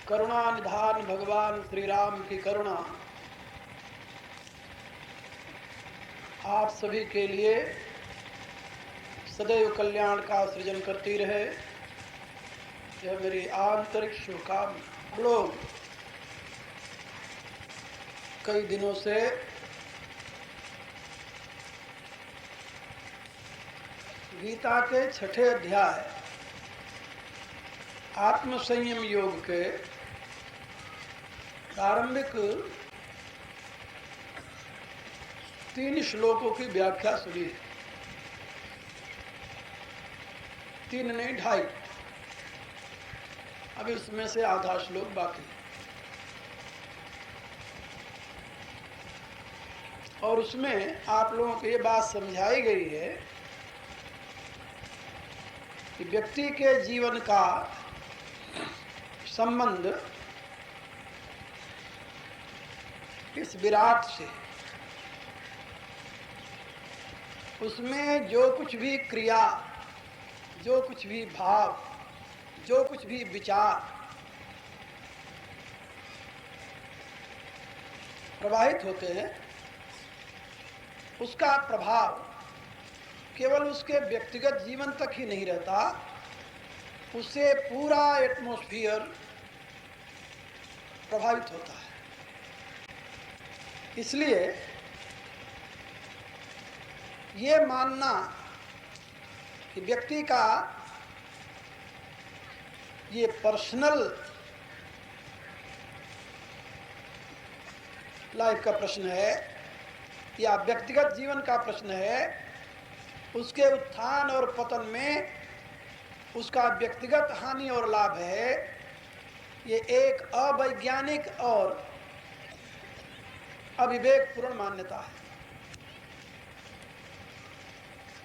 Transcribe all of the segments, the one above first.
करुणा निधान भगवान श्री राम की करुणा आप सभी के लिए सदैव कल्याण का सृजन करती रहे, यह मेरी आंतरिक शुभकामना। लोग कई दिनों से गीता के 6ठे अध्याय आत्म संयम योग के प्रारंभिक 3 श्लोकों की व्याख्या सुनी है। 3 नहीं 2.5, अभी उसमें से आधा श्लोक बाकी है। और उसमें आप लोगों को ये बात समझाई गई है कि व्यक्ति के जीवन का संबंध इस विराट से, उसमें जो कुछ भी क्रिया, जो कुछ भी भाव, जो कुछ भी विचार प्रवाहित होते हैं, उसका प्रभाव केवल उसके व्यक्तिगत जीवन तक ही नहीं रहता, उससे पूरा एटमॉस्फेयर प्रभावित होता है। इसलिए ये मानना कि व्यक्ति का ये पर्सनल लाइफ का प्रश्न है या व्यक्तिगत जीवन का प्रश्न है, उसके उत्थान और पतन में उसका व्यक्तिगत हानि और लाभ है, ये एक अवैज्ञानिक और अविवेकपूर्ण मान्यता है।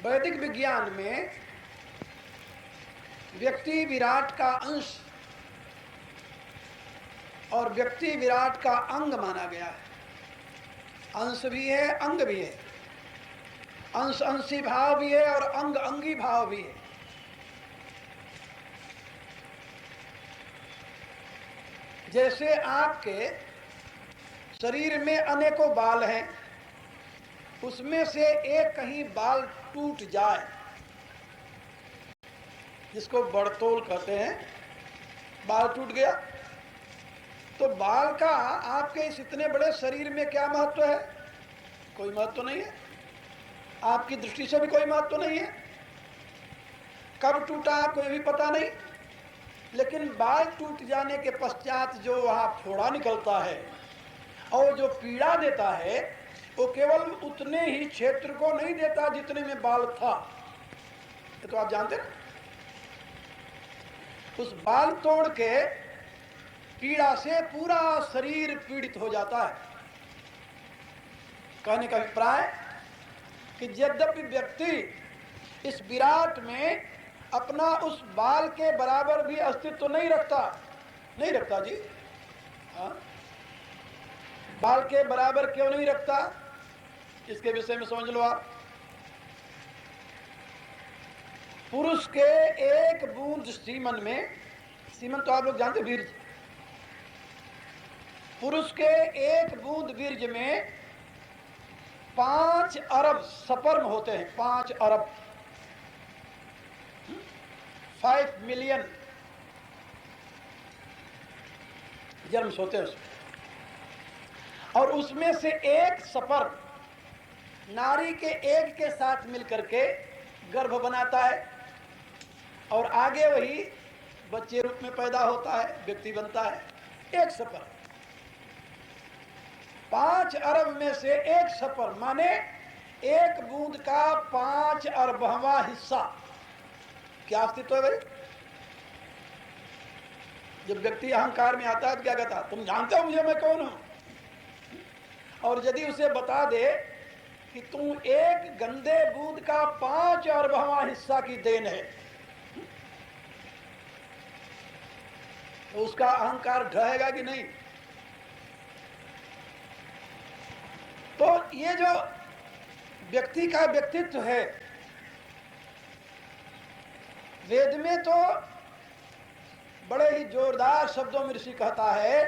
वैदिक विज्ञान में व्यक्ति विराट का अंश और व्यक्ति विराट का अंग माना गया है। अंश भी है, अंग भी है, अंश अंशी भाव भी है और अंग अंगी भाव भी है। जैसे आपके शरीर में अनेकों बाल हैं, उसमें से एक कहीं बाल टूट जाए, जिसको बड़तोल कहते हैं, बाल टूट गया, तो बाल का आपके इस इतने बड़े शरीर में क्या महत्व है? कोई महत्व नहीं है। आपकी दृष्टि से भी कोई महत्व नहीं है। कब टूटा आपको ये भी पता नहीं, लेकिन बाल टूट जाने के पश्चात जो वहाँ फोड़ा निकलता है और जो पीड़ा देता है, वो केवल उतने ही क्षेत्र को नहीं देता जितने में बाल था। ये तो आप जानते ना। उस बाल तोड़ के पीड़ा से पूरा शरीर पीड़ित हो जाता है। कहने का अभिप्राय कि यद्यपि व्यक्ति इस विराट में अपना उस बाल के बराबर भी अस्तित्व नहीं रखता जी। हाँ, बाल के बराबर क्यों नहीं रखता, इसके विषय में समझ लो आप। पुरुष के एक बूंद सीमन में, सीमन तो आप लोग जानते, वीर्य, पुरुष के एक बूंद वीर्य में 5 अरब स्पर्म होते हैं। 5 अरब, 5 मिलियन जर्म्स होते हैं उसमें। और उसमें से एक स्पर्म नारी के एग के साथ मिलकर के गर्भ बनाता है और आगे वही बच्चे रूप में पैदा होता है, व्यक्ति बनता है। एक स्पर्म, 5 अरब में से एक स्पर्म माने एक बूंद का 5 अरबवां हिस्सा। क्या अस्तित्व है भाई? जब व्यक्ति अहंकार में आता है तो क्या कहता, तुम जानते हो मुझे, मैं कौन हूं? और यदि उसे बता दे कि तू एक गंदे बूंद का 5 अरबवां हिस्सा की देन है, तो उसका अहंकार ढहेगा कि नहीं? तो ये जो व्यक्ति का व्यक्तित्व है, वेद में तो बड़े ही जोरदार शब्दों में ऋषि कहता है,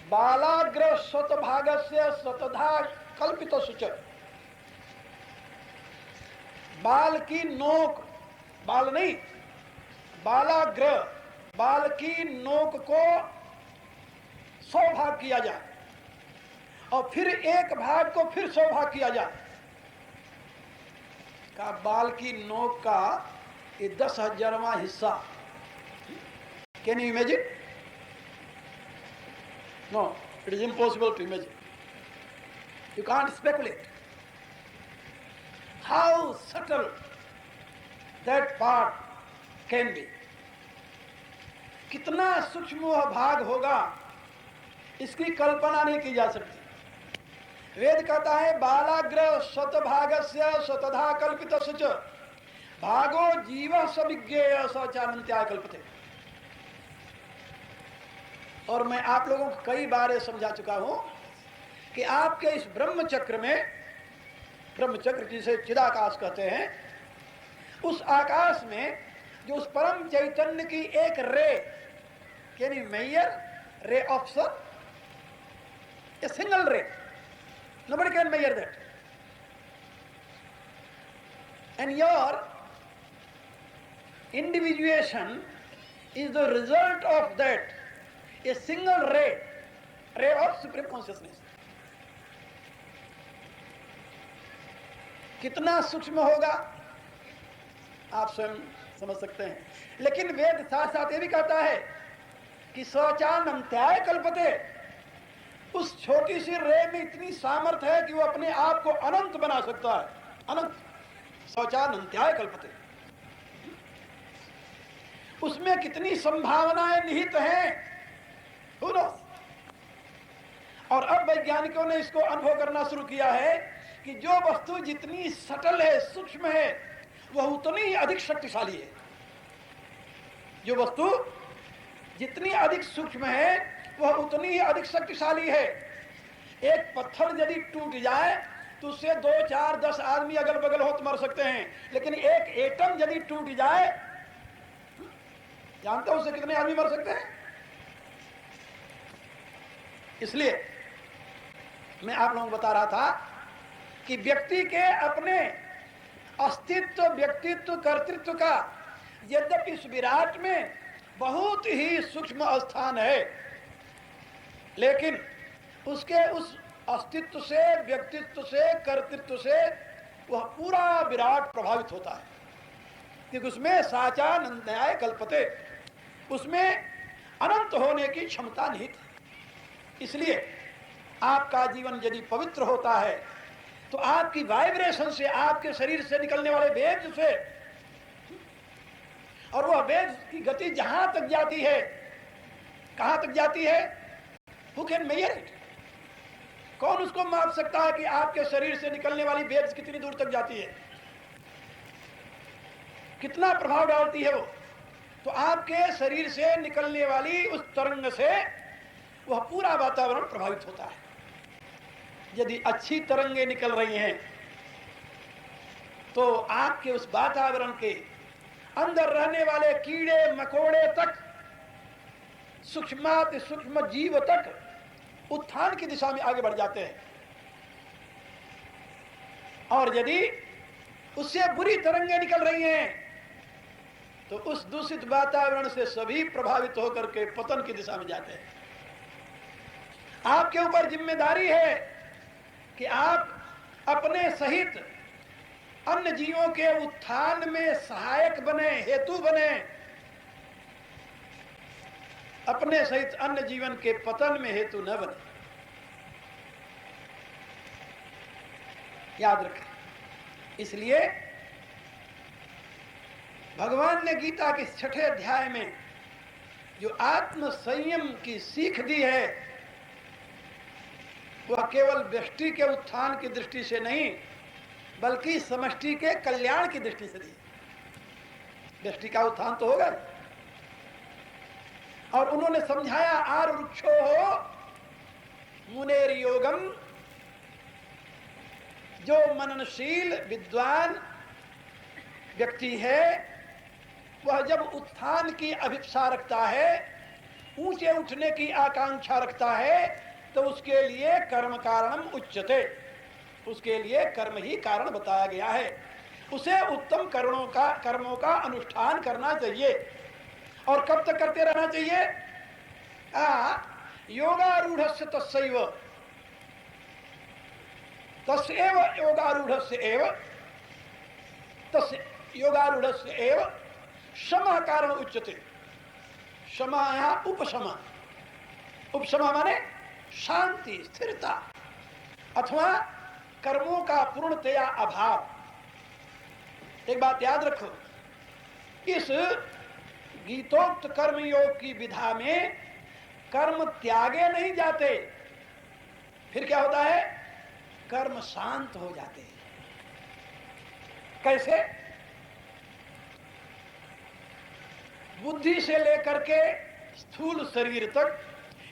बालाग्र स्वतभागस्य स्वतधा कल्पित सुच। बाल की नोक, बाल नहीं, बालाग्र, बाल की नोक को 100 भाग किया जाए और फिर एक भाग को फिर 100 भाग किया जाए। का बाल की नोक का ये 10,000वां हिस्सा। Can you imagine? No, it is impossible to imagine. You can't speculate how subtle that part can be. कितना सूक्ष्म वह भाग होगा, इसकी कल्पना नहीं की जा सकती। वेद कहता है, बालाग्र स्वतभागस्य स्वतधा कल्पित सुच भागो जीव सविज्ञेय सचानंत्याय कल्पते। और मैं आप लोगों को कई बार समझा चुका हूं कि आपके इस ब्रह्म चक्र में, ब्रह्म चक्र जिसे चिदाकाश कहते हैं, उस आकाश में जो उस परम चैतन्य की एक ray, can you measure ray of sun? A single ray, nobody can measure that. And your individuation is the result of that, a single ray of supreme consciousness. कितना सूक्ष्म होगा आप स्वयं समझ सकते हैं। लेकिन वेद साथ साथ ये भी कहता है कि शौचानंत्याय कल्पते। उस छोटी सी रे में इतनी सामर्थ्य है कि वो अपने आप को अनंत बना सकता है। अनंत, शौचानंत्याय कल्पते। उसमें कितनी संभावनाएं निहित हैं, who knows? और अब वैज्ञानिकों ने इसको अनुभव करना शुरू किया है कि जो वस्तु जितनी सटल है, सूक्ष्म है, वह उतनी ही अधिक शक्तिशाली है। जो वस्तु जितनी अधिक सूक्ष्म है वह उतनी ही अधिक शक्तिशाली है। एक पत्थर यदि टूट जाए तो उससे 2, 4, 10 आदमी अगल बगल हो तो मर सकते हैं, लेकिन एक एटम यदि टूट जाए, जानते हो उससे कितने आदमी मर सकते हैं? इसलिए मैं आप लोगों को बता रहा था कि व्यक्ति के अपने अस्तित्व, व्यक्तित्व, कर्तृत्व का यद्यपि इस विराट में बहुत ही सूक्ष्म स्थान है, लेकिन उसके उस अस्तित्व से, व्यक्तित्व से, कर्तृत्व से वह पूरा विराट प्रभावित होता है, क्योंकि उसमें साचानंत्याय कल्पते, उसमें अनंत होने की क्षमता निहित है। इसलिए आपका जीवन यदि पवित्र होता है तो आपकी वाइब्रेशन से, आपके शरीर से निकलने वाले वेद से, और वह वेद की गति जहां तक जाती है, कहां तक जाती है, Who can measure it? कौन उसको माप सकता है कि आपके शरीर से निकलने वाली वेव्स कितनी दूर तक जाती है, कितना प्रभाव डालती है वो? तो आपके शरीर से निकलने वाली उस तरंग से वह पूरा वातावरण प्रभावित होता है। यदि अच्छी तरंगें निकल रही हैं तो आपके उस वातावरण के अंदर रहने वाले कीड़े मकोड़े तक, सूक्ष्माति सूक्ष्म जीव तक उत्थान की दिशा में आगे बढ़ जाते हैं। और यदि उससे बुरी तरंगें निकल रही हैं तो उस दूषित वातावरण से सभी प्रभावित होकर के पतन की दिशा में जाते हैं। आपके ऊपर जिम्मेदारी है कि आप अपने सहित अन्य जीवों के उत्थान में सहायक बने, हेतु बने, अपने सहित अन्य जीवन के पतन में हेतु न बने। याद रखें। इसलिए भगवान ने गीता के 6ठे अध्याय में जो आत्म संयम की सीख दी है, वह केवल व्यष्टि के उत्थान की दृष्टि से नहीं बल्कि समष्टि के कल्याण की दृष्टि से दी। व्यष्टि का उत्थान तो होगा, और उन्होंने समझाया आर वृक्षो हो मुनेर योगम, जो मननशील विद्वान व्यक्ति है वह जब उत्थान की अभिप्सा रखता है, ऊंचे उठने की आकांक्षा रखता है, तो उसके लिए कर्म कारणम उच्यते, उसके लिए कर्म ही कारण बताया गया है। उसे उत्तम कर्मों का अनुष्ठान करना चाहिए। और कब तक करते रहना चाहिए? योगारूढ़स्य तस्यैव तस्यैव योगारूढ़स्य एव तस्य योगारूढ़स्य एव शमः कारण उच्यते। शमः यहाँ उपशमः, उपशमः माने शांति, स्थिरता, अथवा कर्मों का पूर्णतया अभाव। एक बात याद रखो, इस गीतोक्त कर्मयोग की विधा में कर्म त्यागे नहीं जाते, फिर क्या होता है? कर्म शांत हो जाते हैं। कैसे? बुद्धि से लेकर के स्थूल शरीर तक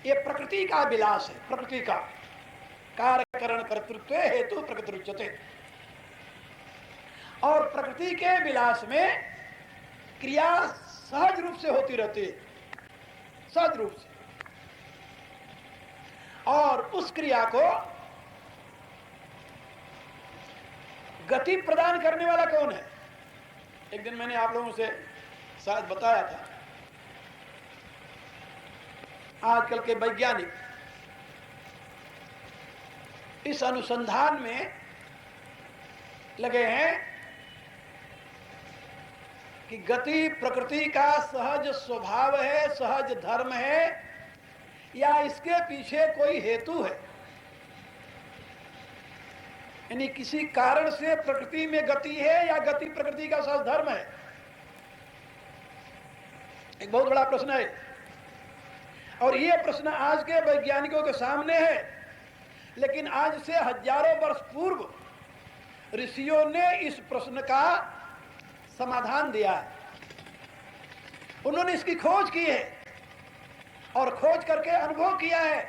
ये प्रकृति का विलास है, प्रकृति का कार्यकरण कर्तृत्व हेतु प्रकृति उच्यते। और प्रकृति के विलास में क्रिया सहज रूप से होती रहती है, सहज रूप से। और उस क्रिया को गति प्रदान करने वाला कौन है? एक दिन मैंने आप लोगों से शायद बताया था, आजकल के वैज्ञानिक इस अनुसंधान में लगे हैं कि गति प्रकृति का सहज स्वभाव है, सहज धर्म है, या इसके पीछे कोई हेतु है। यानी किसी कारण से प्रकृति में गति है या गति प्रकृति का सहज धर्म है। एक बहुत बड़ा प्रश्न है, और यह प्रश्न आज के वैज्ञानिकों के सामने है। लेकिन आज से हजारों वर्ष पूर्व ऋषियों ने इस प्रश्न का समाधान दिया है। उन्होंने इसकी खोज की है और खोज करके अनुभव किया है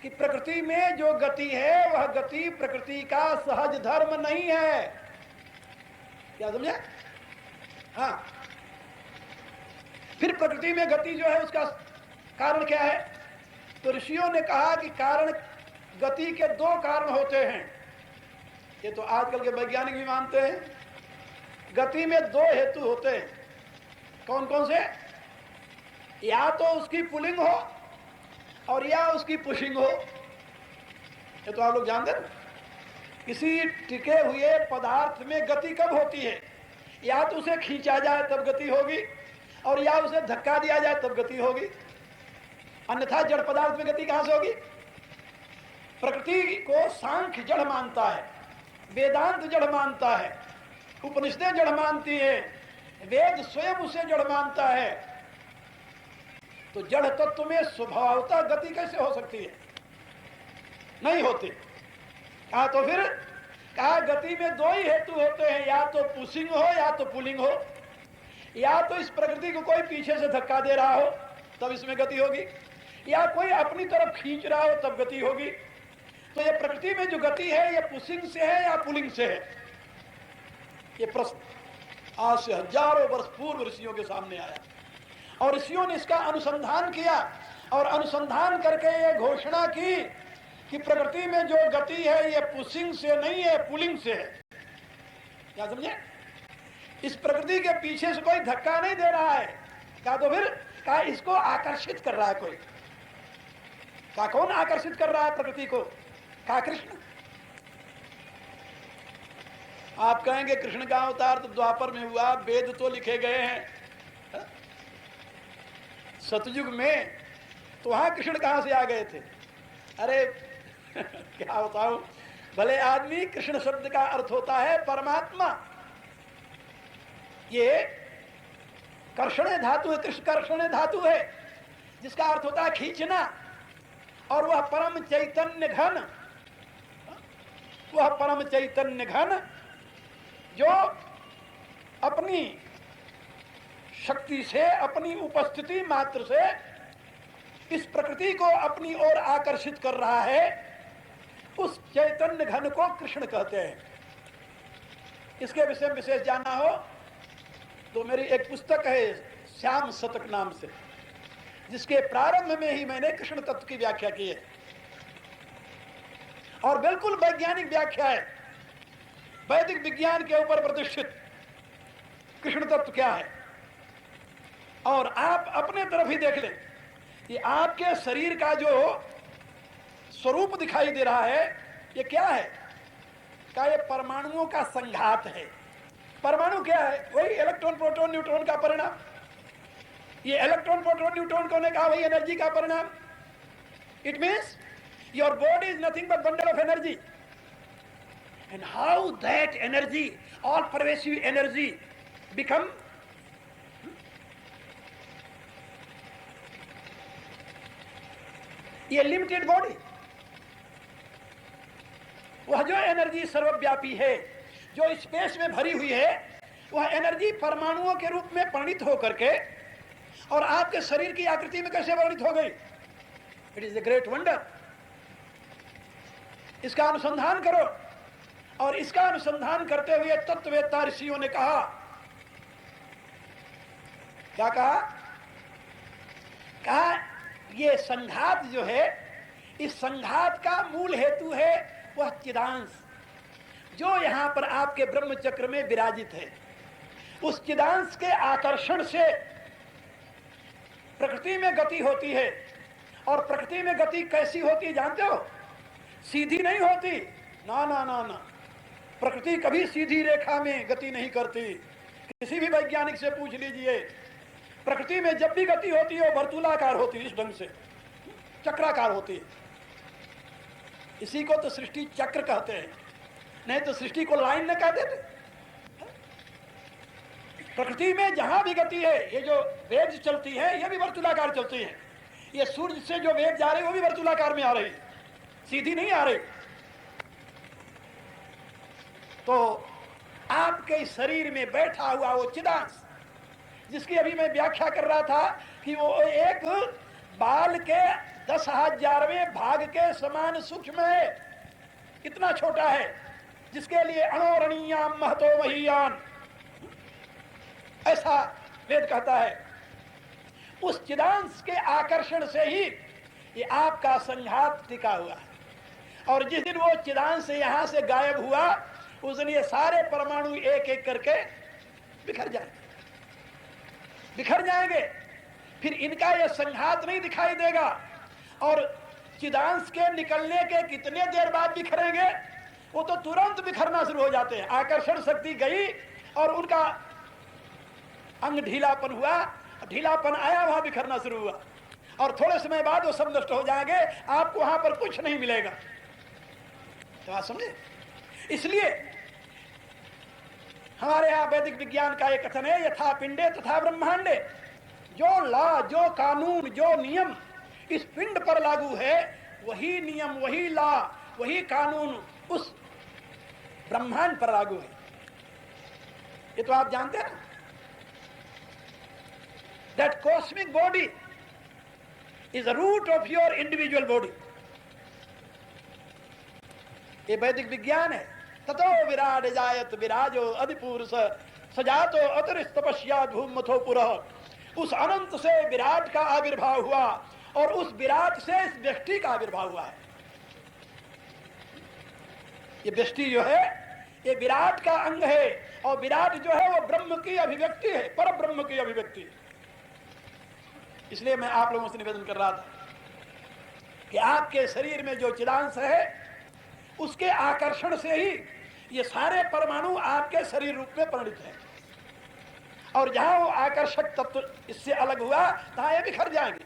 कि प्रकृति में जो गति है वह गति प्रकृति का सहज धर्म नहीं है। क्या समझे? हाँ, फिर प्रकृति में गति जो है उसका कारण क्या है? तो ऋषियों ने कहा कि कारण, गति के दो कारण होते हैं। ये तो आजकल के वैज्ञानिक भी मानते हैं। गति में दो हेतु होते हैं। कौन कौन से? या तो उसकी पुलिंग हो और या उसकी पुशिंग हो। ये तो आप लोग जानते हैं। किसी टिके हुए पदार्थ में गति कब होती है? या तो उसे खींचा जाए तब गति होगी, और या उसे धक्का दिया जाए तब गति होगी। अन्यथा जड़ पदार्थ में गति कहां से होगी? प्रकृति को सांख्य जड़ मानता है, वेदांत जड़ मानता है, उपनिषदें जड़ मानती है, वेद स्वयं उसे जड़ मानता है। तो जड़ तत्व में स्वभावतः गति कैसे हो सकती है? नहीं होती। कहा तो फिर कहा गति में दो ही हेतु होते हैं, या तो पुशिंग हो या तो पुलिंग हो। या तो इस प्रकृति को कोई पीछे से धक्का दे रहा हो तब इसमें गति होगी, या कोई अपनी तरफ खींच रहा हो तब गति होगी। तो ये प्रकृति में जो गति है ये पुशिंग से है या पुलिंग से है? ये प्रश्न आज से हजारों वर्ष पूर्व ऋषियों के सामने आया, और ऋषियों ने इसका अनुसंधान किया और अनुसंधान करके ये घोषणा की कि प्रकृति में जो गति है ये पुशिंग से नहीं है, पुलिंग से है। क्या समझे? इस प्रकृति के पीछे से कोई धक्का नहीं दे रहा है। क्या तो फिर क्या इसको आकर्षित कर रहा है कोई? क्या कौन आकर्षित कर रहा है प्रकृति को? क्या कृष्ण? आप कहेंगे कृष्ण का अवतार तो द्वापर में हुआ, वेद तो लिखे गए हैं। सतयुग में तो वहां कृष्ण कहां से आ गए थे? अरे क्या बताऊं, भले आदमी, कृष्ण शब्द का अर्थ होता है परमात्मा। ये कर्षण धातु है, कृष्ण कर्षण धातु है, जिसका अर्थ होता है खींचना। और वह परम चैतन्य घन, वह परम चैतन्य घन जो अपनी शक्ति से, अपनी उपस्थिति मात्र से इस प्रकृति को अपनी ओर आकर्षित कर रहा है, उस चैतन्य घन को कृष्ण कहते हैं। इसके विषय में विशेष जानना हो तो मेरी एक पुस्तक है श्याम शतक नाम से, जिसके प्रारंभ में ही मैंने कृष्ण तत्व की व्याख्या की है, और बिल्कुल वैज्ञानिक व्याख्या है, वैदिक विज्ञान के ऊपर प्रतिष्ठित कृष्ण तत्व क्या है। और आप अपने तरफ ही देख लें कि आपके शरीर का जो स्वरूप दिखाई दे रहा है ये क्या है? क्या ये परमाणुओं का संघात है? परमाणु क्या है? वही इलेक्ट्रॉन प्रोटॉन न्यूट्रॉन का परिणाम। ये इलेक्ट्रॉन प्रोटॉन न्यूट्रॉन को ने कहा वही एनर्जी का परिणाम। It means your body is nothing but bundle of energy, and how that energy, all pervasive energy, become ये लिमिटेड बॉडी। वह जो एनर्जी सर्वव्यापी है, जो स्पेस में भरी हुई है, वह एनर्जी परमाणुओं के रूप में परिणित होकर के और आपके शरीर की आकृति में कैसे परिणित हो गई? It is a great wonder. इसका अनुसंधान करो। और इसका अनुसंधान करते हुए तत्ववेत्ता ऋषियों ने कहा, क्या कहा? कहा ये संघात जो है, इस संघात का मूल हेतु है वह चिदांश, जो यहां पर आपके ब्रह्म चक्र में विराजित है। उस चिदांश के आकर्षण से प्रकृति में गति होती है। और प्रकृति में गति कैसी होती है जानते हो? सीधी नहीं होती, ना ना ना ना। प्रकृति कभी सीधी रेखा में गति नहीं करती। किसी भी वैज्ञानिक से पूछ लीजिए, प्रकृति में जब भी गति होती है वो वर्तुलाकार होती है, इस ढंग से चक्राकार होती है। इसी को तो सृष्टि चक्र कहते हैं, नहीं तो सृष्टि को लाइन न कह देते। प्रकृति में जहां भी गति है, ये जो वेव्स चलती है ये भी वर्तुलाकार चलती है। ये सूर्य से जो वेव जा रही है वो भी वर्तुलाकार में आ रही, सीधी नहीं आ रही। तो आपके शरीर में बैठा हुआ वो चिदांश, जिसकी अभी मैं व्याख्या कर रहा था कि वो एक बाल के 10,000वें भाग के समान सूक्ष्म है। कितना छोटा है, जिसके लिए अणोरणीयाम महतो महीयान, ऐसा वेद कहता है। उस चिदांश के आकर्षण से ही ये आपका संघात टिका हुआ है। और जिस दिन वो चिदांश से यहां से गायब हुआ, उस दिन ये सारे परमाणु एक एक करके बिखर जाएंगे। फिर इनका ये संघात नहीं दिखाई देगा। और चिदांश के निकलने के कितने देर बाद बिखरेंगे, वो तो तुरंत बिखरना शुरू हो जाते हैं। आकर्षण शक्ति गई और उनका अंग ढीलापन हुआ, ढीलापन आया, वहां बिखरना शुरू हुआ। और थोड़े समय बाद वो सब नष्ट हो जाएंगे, आपको वहां पर कुछ नहीं मिलेगा। तो आप समझे? इसलिए हमारे यहां वैदिक विज्ञान का एक कथन है, यथा पिंडे तथा ब्रह्मांडे। जो लॉ, जो कानून, जो नियम इस पिंड पर लागू है, वही नियम, वही लॉ, वही कानून उस ब्रह्मांड पर लागू है। ये तो आप जानते हैं ना। That cosmic body is the root of your individual body. ये वैदिक विज्ञान है। ततो विराट जायत विराजो अधिपुरुष सजातो अतरिस्त तपस्या धूमथो पुरः। उस अनंत से विराट का आविर्भाव हुआ और उस विराट से इस व्यष्टि का आविर्भाव हुआ है। ये व्यष्टि जो है ये विराट का अंग है, और विराट जो है वो ब्रह्म की अभिव्यक्ति है, पर ब्रह्म की अभिव्यक्ति। इसलिए मैं आप लोगों से निवेदन कर रहा था कि आपके शरीर में जो चिदांश है, उसके आकर्षण से ही ये सारे परमाणु आपके शरीर रूप में परिणित हैं। और जहां वो आकर्षक तत्व इससे अलग हुआ, तहां ये बिखर जाएंगे।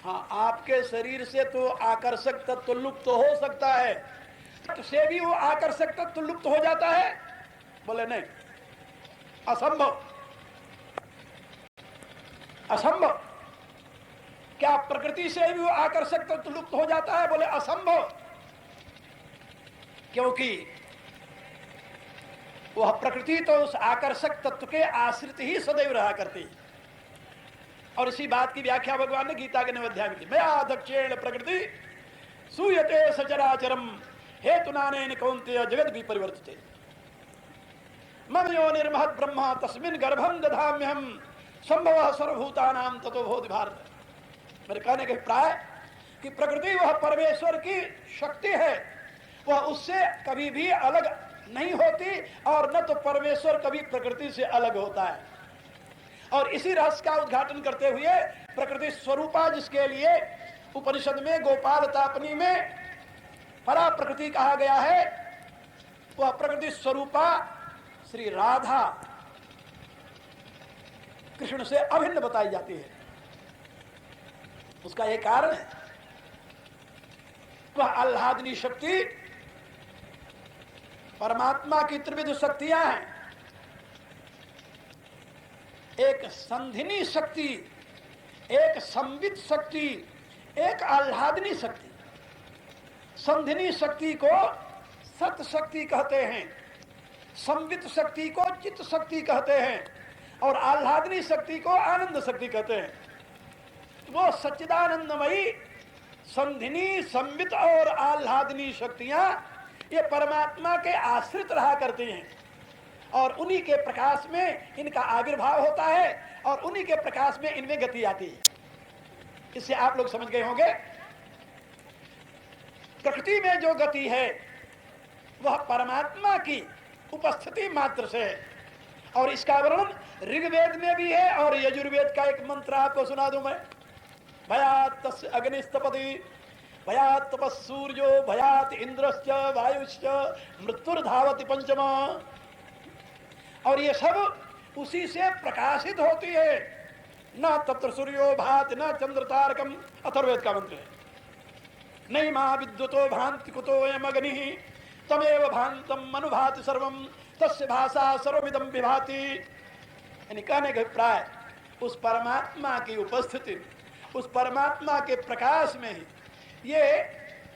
हाँ, आपके शरीर से तो आकर्षक तत्व लुप्त तो हो सकता है, से भी वो आकर्षक तत्व लुप्त हो जाता है? बोले नहीं, असंभव, असंभव। क्या प्रकृति से भी वो आकर्षक तत्व लुप्त हो जाता है? बोले असंभव। क्योंकि वह प्रकृति तो उस आकर्षक तत्व के आश्रित ही सदैव रहा करती। और इसी बात की व्याख्या भगवान ने गीता के 9वें अध्याय में की। मया दक्षेण प्रकृति सूयते सचराचरम हेतुनानेन कौन्तेय जगत भी परिवर्तिते। मम योनिर्महद् ब्रह्मा तस्मिन् गर्भं दधाम्यहम् संभवः सर्वभूतानां ततो भवति भारत। मेरे कहने का अभिप्राय कि प्रकृति वह परमेश्वर की शक्ति है, वह उससे कभी भी अलग नहीं होती और न तो परमेश्वर कभी प्रकृति से अलग होता है। और इसी रहस्य का उद्घाटन करते हुए प्रकृति स्वरूपा, जिसके लिए उपनिषद में गोपाल तापनी में परा प्रकृति कहा गया है, वह प्रकृति स्वरूपा श्री राधा कृष्ण से अभिन्न बताई जाती है। उसका एक कारण है, वह आह्लादनी शक्ति परमात्मा की त्रिविध शक्तियां हैं। एक संधिनी शक्ति, एक संवित शक्ति, एक आह्लादनी शक्ति। संधिनी शक्ति को सत शक्ति कहते हैं, संवित शक्ति को चित्त शक्ति कहते हैं और आह्लादनी शक्ति को आनंद शक्ति कहते हैं। वो सच्चिदानंदमयी संधिनी, संवित और आह्लादनी शक्तियां ये परमात्मा के आश्रित रहा करती हैं और उन्हीं के प्रकाश में इनका आविर्भाव होता है और उन्हीं के प्रकाश में इनमें गति आती है। इससे आप लोग समझ गए होंगे, प्रकृति में जो गति है वह परमात्मा की उपस्थिति मात्र से है। और इसका वर्णन ऋग्वेद में भी है और यजुर्वेद का एक मंत्र आपको सुना दूं मैं। भयात् तस्य अग्निस्तपति, भयात् तपः सूर्यो, भयात् इंद्रश्च वायुश्च, मृत्युर्धावति पंचमा। और ये सब उसी से प्रकाशित होती है। न तत्र सूर्यो भाति न चंद्र तारकम, अथर्ववेद का मंत्र है। नहीं मां विद्युतो भांति कुतोऽयम् अग्निः तमेव भान्तम् अनुभाति सर्वम् तस्य भाषा सर्वमिदं विभाति। यानी कहने का अभिप्राय, उस परमात्मा की उपस्थिति, उस परमात्मा के प्रकाश में ही ये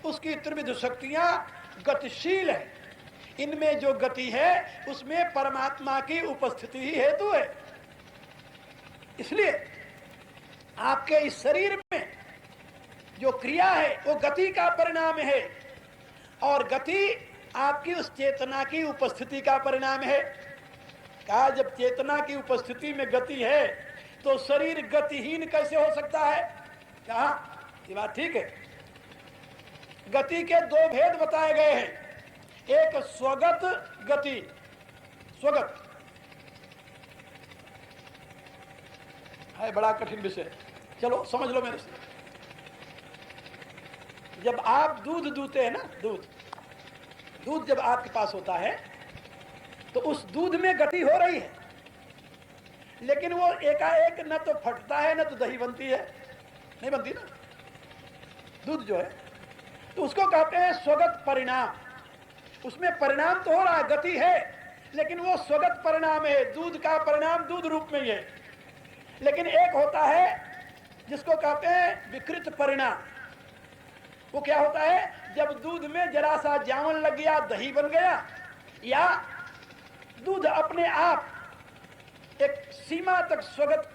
उसकी त्रिविध शक्तियां गतिशील है। इनमें जो गति है उसमें परमात्मा की उपस्थिति ही हेतु है। इसलिए आपके इस शरीर में जो क्रिया है वो गति का परिणाम है और गति आपकी उस चेतना की उपस्थिति का परिणाम है। कहा जब चेतना की उपस्थिति में गति है तो शरीर गतिहीन कैसे हो सकता है? कहा ये बात ठीक है। गति के दो भेद बताए गए हैं, एक स्वगत गति, स्वगत है बड़ा कठिन विषय, चलो समझ लो मेरे से। जब आप दूध दूते हैं ना, दूध जब आपके पास होता है तो उस दूध में गति हो रही है, लेकिन वो एकाएक न तो फटता है न तो दही बनती है, नहीं बनती ना दूध जो है, तो उसको कहते हैं स्वगत परिणाम। उसमें परिणाम तो हो रहा है, गति है, लेकिन वो स्वगत परिणाम है। दूध का परिणाम दूध रूप में ही है। लेकिन एक होता है जिसको कहते हैं विकृत परिणाम। वो क्या होता है? जब दूध में जरा सा जावन लग गया, दही बन गया, या दूध अपने आप एक सीमा तक स्वगत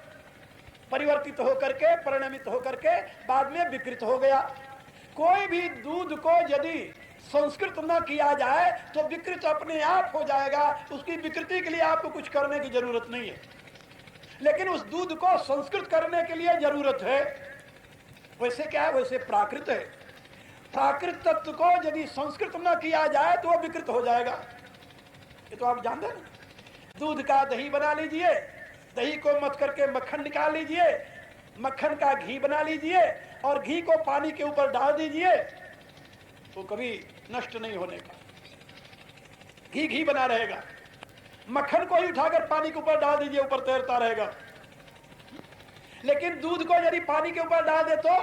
परिवर्तित होकर के, परिणमित होकर के बाद में विकृत हो गया। कोई भी दूध को यदि संस्कृत न किया जाए तो विकृत अपने आप हो जाएगा। उसकी विकृति के लिए आपको कुछ करने की जरूरत नहीं है, लेकिन उस दूध को संस्कृत करने के लिए जरूरत है। वैसे क्या है? वैसे प्राकृत है। प्राकृत तत्व को यदि संस्कृत न किया जाए तो वह विकृत हो जाएगा। ये तो आप जानते हैं ना। दूध का दही बना लीजिए, दही को मथ करके मक्खन निकाल लीजिए, मक्खन का घी बना लीजिए और घी को पानी के ऊपर डाल दीजिए तो कभी नष्ट नहीं होने का, घी घी बना रहेगा। मक्खन को ही उठाकर पानी के ऊपर डाल दीजिए, ऊपर तैरता रहेगा। लेकिन दूध को यदि पानी के ऊपर डाल दे तो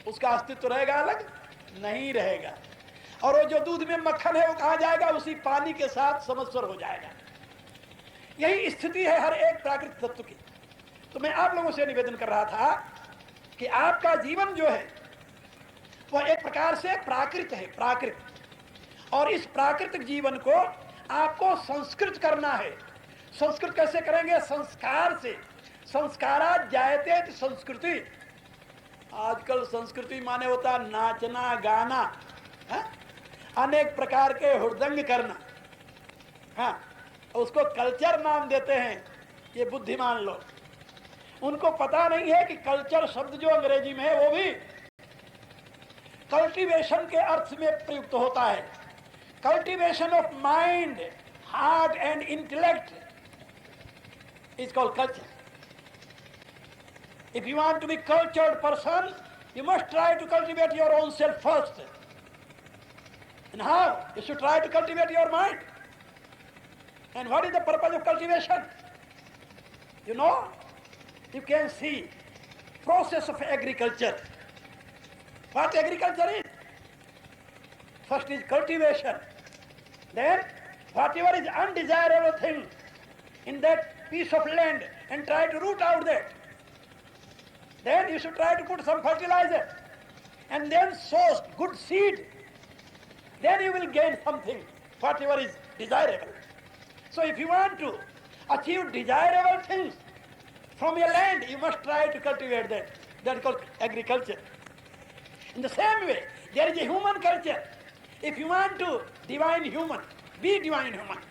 उसका अस्तित्व रहेगा? अलग नहीं रहेगा। और वो जो दूध में मक्खन है वो कहां जाएगा? उसी पानी के साथ समस्वर हो जाएगा। यही स्थिति है हर एक प्राकृतिक तत्व की। तो मैं आप लोगों से निवेदन कर रहा था कि आपका जीवन जो है वह एक प्रकार से प्राकृत है, प्राकृत। और इस प्राकृतिक जीवन को आपको संस्कृत करना है। संस्कृत कैसे करेंगे? संस्कार से। संस्कारात् जायते संस्कृति। आजकल संस्कृति माने होता नाचना, गाना है? अनेक प्रकार के हुड़दंग करना, हाँ, उसको कल्चर नाम देते हैं ये बुद्धिमान लोग। उनको पता नहीं है कि कल्चर शब्द जो अंग्रेजी में है वो भी कल्टीवेशन के अर्थ में प्रयुक्त होता है। Cultivation of mind, heart and intellect is called culture. If you want to be cultured person, you must try to cultivate your own self first. And how? You should try to cultivate your mind. And what is the purpose of cultivation? You know, you can see process of agriculture. What agriculture is? First is cultivation. Then whatever is undesirable thing in that piece of land and try to root out that. Then you should try to put some fertilizer and then sow good seed. Then you will gain something, whatever is desirable. So if you want to achieve desirable things from your land, you must try to cultivate that. That is called agriculture. In the same way, there is a human culture. If you want to be divine human,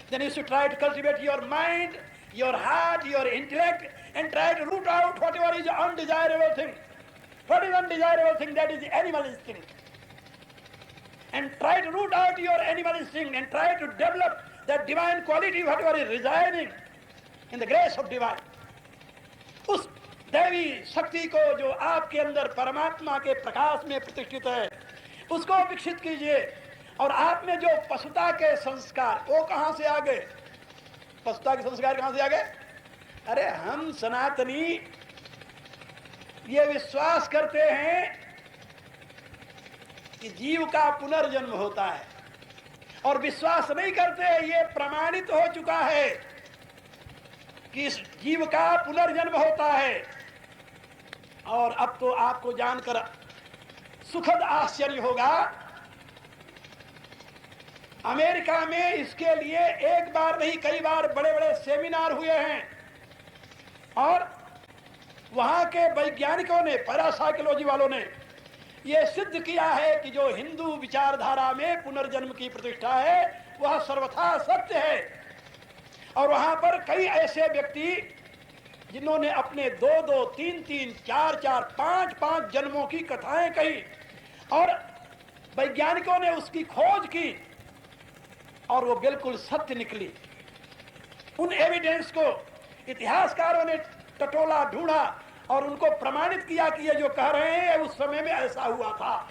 then you should try to cultivate your mind, your heart, your intellect, and try to root out whatever is undesirable thing. What is undesirable thing? That is the animal instinct. And try to root out your animal instinct and try to develop that divine quality, whatever is residing in the grace of divine. उस दैवी शक्ति को जो आपके अंदर परमात्मा के प्रकाश में प्रतिष्ठित है, उसको विकसित कीजिए। और आप में जो पशुता के संस्कार, वो कहां से आ गए? पशुता के संस्कार कहां से आ गए? अरे हम सनातनी ये विश्वास करते हैं कि जीव का पुनर्जन्म होता है, और विश्वास नहीं करते, ये प्रमाणित हो चुका है कि इस जीव का पुनर्जन्म होता है। और अब तो आपको जानकर सुखद आश्चर्य होगा, अमेरिका में इसके लिए एक बार नहीं कई बार बड़े बड़े सेमिनार हुए हैं, और वहां के वैज्ञानिकों ने, पैरासाइकोलॉजी वालों ने यह सिद्ध किया है कि जो हिंदू विचारधारा में पुनर्जन्म की प्रतिष्ठा है वह सर्वथा सत्य है। और वहां पर कई ऐसे व्यक्ति जिन्होंने अपने 2-2, 3-3, 4-4, 5-5 जन्मों की कथाएं कही, और वैज्ञानिकों ने उसकी खोज की और वो बिल्कुल सत्य निकली। उन एविडेंस को इतिहासकारों ने टटोला, ढूंढा और उनको प्रमाणित किया कि ये जो कह रहे हैं उस समय में ऐसा हुआ था।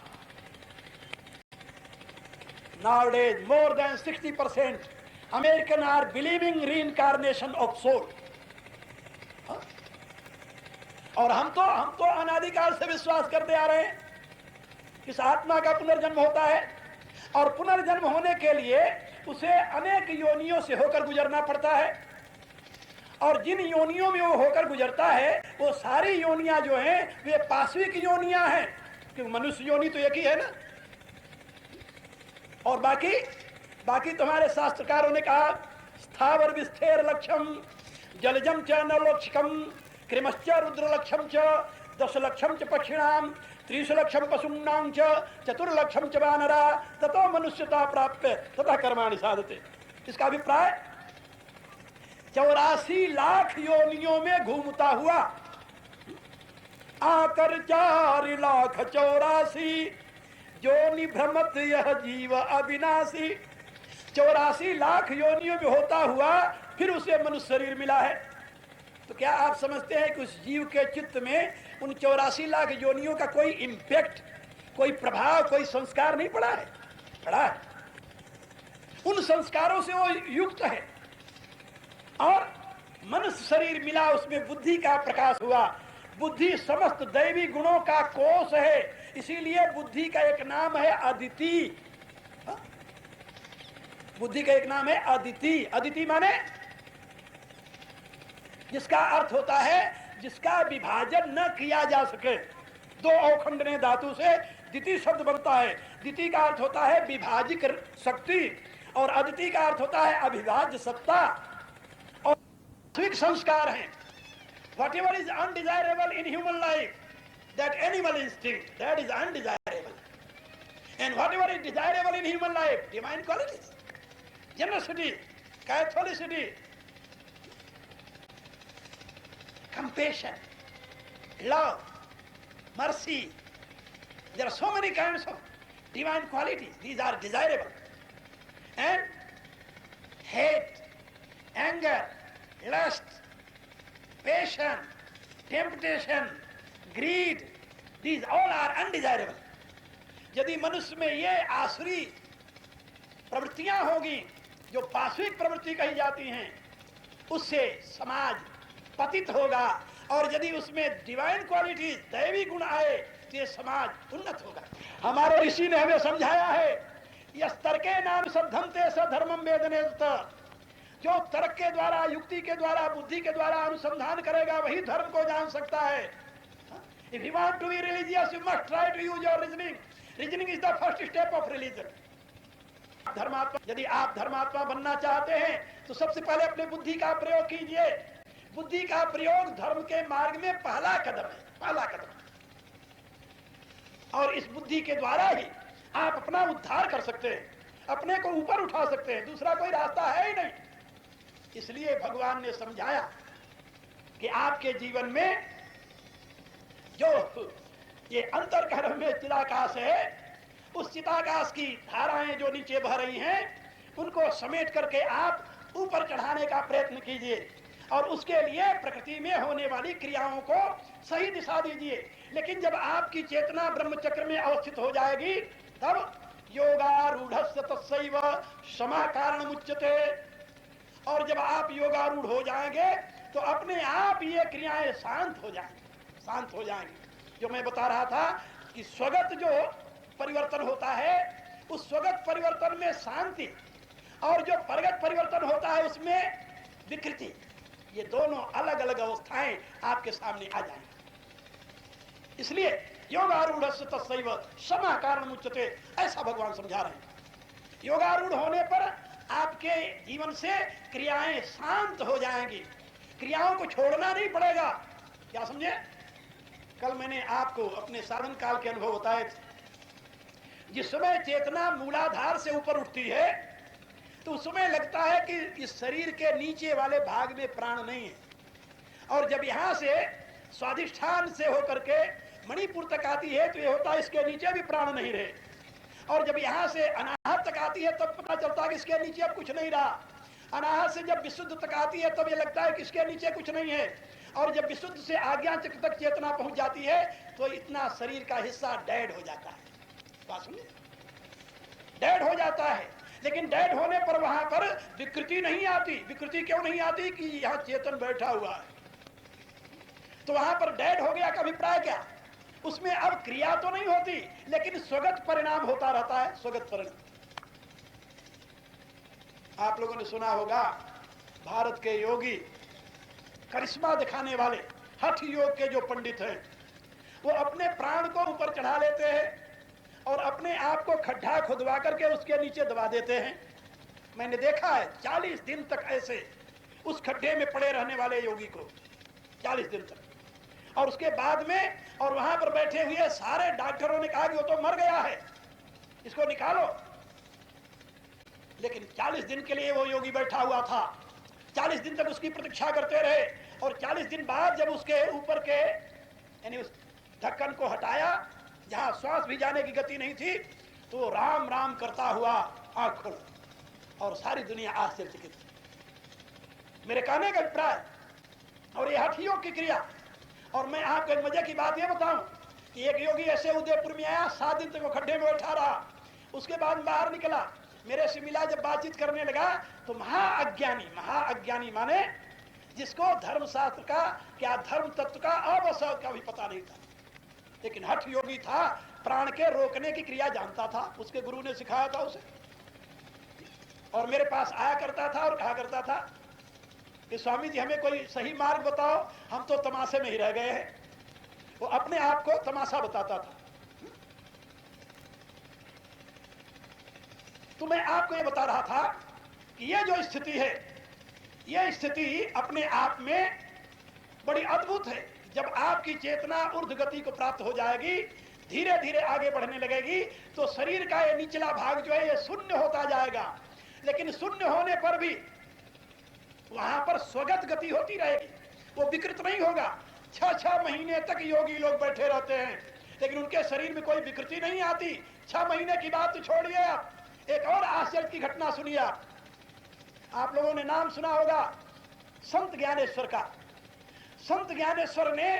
Nowadays, more than 60% Americans are believing reincarnation of soul. और हम तो अनादिकाल से विश्वास करते आ रहे हैं इस आत्मा का पुनर्जन्म होता है, और पुनर्जन्म होने के लिए उसे अनेक योनियों से होकर गुजरना पड़ता है। और जिन योनियों में वो होकर गुजरता है वो सारी योनियां जो हैं वे पाश्विक योनियां हैं, क्योंकि मनुष्य योनि तो एक ही है ना। और बाकी तुम्हारे शास्त्रकारों ने कहा स्थावर विस्थेर लक्ष्यम जलजम च नवलक्षकम कृमश्च रुद्रलक्षम च दशलक्षम च पक्षिणाम त्रिशलक्षम पशुनाम च चतुर्लक्षम च वानरा ततो मनुष्यता प्राप्य तथा कर्माणि साधते। इसका अभिप्राय 84 लाख योनियों में घूमता हुआ आकर 4,84,000 योनि भ्रमत यह जीव अविनाशी। 84 लाख योनियों में होता हुआ फिर उसे मनुष्य शरीर मिला है। तो क्या आप समझते हैं कि उस जीव के चित्त में उन 84 लाख योनियों का कोई इंपैक्ट, कोई प्रभाव, कोई संस्कार नहीं पड़ा है? पड़ा है। उन संस्कारों से वो युक्त है और मनुष्य शरीर मिला, उसमें बुद्धि का प्रकाश हुआ। बुद्धि समस्त दैवी गुणों का कोष है, इसीलिए बुद्धि का एक नाम है अदिति। बुद्धि का एक नाम है अदिति। अदिति माने जिसका अर्थ होता है जिसका विभाजन न किया जा सके। दो अवखंडने धातु से दिति शब्द बनता है। दिति का अर्थ होता है विभाजिक शक्ति और अदिति का अर्थ होता है अभिभाज्य सत्ता। और सात्विक संस्कार हैं। Whatever is undesirable in human life, that animal instinct, that is undesirable. And whatever is desirable in human life, divine qualities, generosity, कैथोलिसिटी, compassion, love, mercy. There are so many kinds of divine qualities. These are desirable. And hate, anger, lust, passion, temptation, greed, these all are undesirable. यदि मनुष्य में ये आसुरी प्रवृत्तियां होगी जो पाश्विक प्रवृत्ति कही जाती हैं, उससे समाज पतित होगा। और यदि उसमें डिवाइन क्वालिटीज, दैवी गुण आए, तो ये समाज उन्नत होगा। हमारे ऋषि ने हमें समझाया है, यस्तर्के नाम सद्धन्ते स धर्मम वेदने। जो तर्क के द्वारा, युक्ति के द्वारा, बुद्धि के द्वारा अनुसंधान करेगा वही धर्म को जान सकता है। If you want to be religious, you must try to use your reasoning. Reasoning is the first step of religion. धर्मात्मा, यदि आप धर्मात्मा बनना चाहते हैं तो सबसे पहले अपने बुद्धि का प्रयोग कीजिए। बुद्धि का प्रयोग धर्म के मार्ग में पहला कदम है, पहला कदम। और इस बुद्धि के द्वारा ही आप अपना उद्धार कर सकते हैं, अपने को ऊपर उठा सकते हैं, दूसरा कोई रास्ता है ही नहीं। इसलिए भगवान ने समझाया कि आपके जीवन में जो ये अंतर्गर्भ में चिदाकाश है, उस चिदाकाश की धाराएं जो नीचे बह रही हैं, उनको समेट करके आप ऊपर चढ़ाने का प्रयत्न कीजिए। और उसके लिए प्रकृति में होने वाली क्रियाओं को सही दिशा दीजिए। लेकिन जब आपकी चेतना ब्रह्मचक्र में अवस्थित हो जाएगी, तब योगारूढ़स्य तस्सैव क्षमा कारण मुच्यते। और जब आप योगारूढ़ हो जाएंगे तो अपने आप ये क्रियाएं शांत हो जाएंगी, शांत हो जाएंगी। जो मैं बता रहा था कि स्वगत जो परिवर्तन होता है, उस स्वगत परिवर्तन में शांति, और जो परगत परिवर्तन होता है उसमें विकृति, ये दोनों अलग अलग अवस्थाएं आपके सामने आ जाएंगी। इसलिए योगारूढ़स्य तस्सैव क्षमा कारण मुच्यते, ऐसा भगवान समझा रहे हैं। योगारूढ़ होने पर आपके जीवन से क्रियाएं शांत हो जाएंगी, क्रियाओं को छोड़ना नहीं पड़ेगा। क्या समझे? कल मैंने आपको अपने साधन काल के अनुभव बताए थे। जिस समय चेतना मूलाधार से ऊपर उठती है तो उस समय लगता है कि इस शरीर के नीचे वाले भाग में प्राण नहीं है। और जब यहां से स्वाधिष्ठान से होकर के मणिपुर तक आती है तो ये होता है इसके नीचे भी प्राण नहीं रहे। और जब यहां से अनाहत तक आती है तब पता चलता है कि इसके नीचे अब कुछ नहीं रहा। अनाहत से जब विशुद्ध तक आती है तब ये लगता है कि इसके नीचे कुछ नहीं है। और जब विशुद्ध से आज्ञा चक्र तक चेतना पहुंच जाती है तो इतना शरीर का हिस्सा डेड हो जाता है। बात सुनिए, डेड हो जाता है। लेकिन डेड होने पर वहां पर विकृति नहीं आती। विकृति क्यों नहीं आती? कि यहां चेतन बैठा हुआ है। तो वहां पर डेड हो गया का अभिप्राय क्या? उसमें अब क्रिया तो नहीं होती, लेकिन स्वगत परिणाम होता रहता है। स्वगत परिणाम आप लोगों ने सुना होगा, भारत के योगी, करिश्मा दिखाने वाले, हठ योग के जो पंडित हैं, वो अपने प्राण को ऊपर चढ़ा लेते हैं और अपने आप को खड्डा खुदवा करके उसके नीचे दबा देते हैं। मैंने देखा है 40 दिन तक ऐसे उस खड्डे में पड़े रहने वाले योगी को, 40 दिन तक। और उसके बाद में, और वहां पर बैठे हुए सारे डॉक्टरों ने कहा कि वो तो मर गया है, इसको निकालो। लेकिन 40 दिन के लिए वो योगी बैठा हुआ था। 40 दिन तक उसकी प्रतीक्षा करते रहे। और 40 दिन बाद जब उसके ऊपर के यानी उस ढक्कन को हटाया, जहां श्वास भी जाने की गति नहीं थी, तो राम राम करता हुआ आंख खोला और सारी दुनिया आश्चर्यचकित। मेरे कहने का अभिप्राय, और ये हठ योग की क्रिया। और मैं आपको एक मजे की बात ये बताऊं कि एक योगी ऐसे उदयपुर में आया, 7 दिन तक वो खड्डे में बैठा रहा। उसके बाद बाहर निकला, मेरे से मिला, जब बातचीत करने लगा तो महाअज्ञानी माने जिसको धर्मशास्त्र का, क्या धर्म तत्व का, अवसर का भी पता नहीं था। लेकिन हठ योगी था, प्राण के रोकने की क्रिया जानता था, उसके गुरु ने सिखाया था उसे। और मेरे पास आया करता था और कहा करता था कि स्वामी जी हमें कोई सही मार्ग बताओ, हम तो तमाशे में ही रह गए हैं। वो अपने आप को तमाशा बताता था। तो मैं आपको ये बता रहा था कि ये जो स्थिति है, ये स्थिति अपने आप में बड़ी अद्भुत है। जब आपकी चेतना ऊर्ध्व गति को प्राप्त हो जाएगी, धीरे धीरे आगे बढ़ने लगेगी, तो शरीर का ये निचला भाग जो है ये शून्य होता जाएगा। लेकिन शून्य होने पर भी वहां पर स्वगत गति होती रहेगी, वो विकृत नहीं होगा। 6-6 महीने तक योगी लोग बैठे रहते हैं, लेकिन उनके शरीर में कोई विकृति नहीं आती। 6 महीने की बात तो छोड़िए, आप एक और आश्चर्य की घटना सुनिए। आप लोगों ने नाम सुना होगा संत ज्ञानेश्वर का। संत ज्ञानेश्वर ने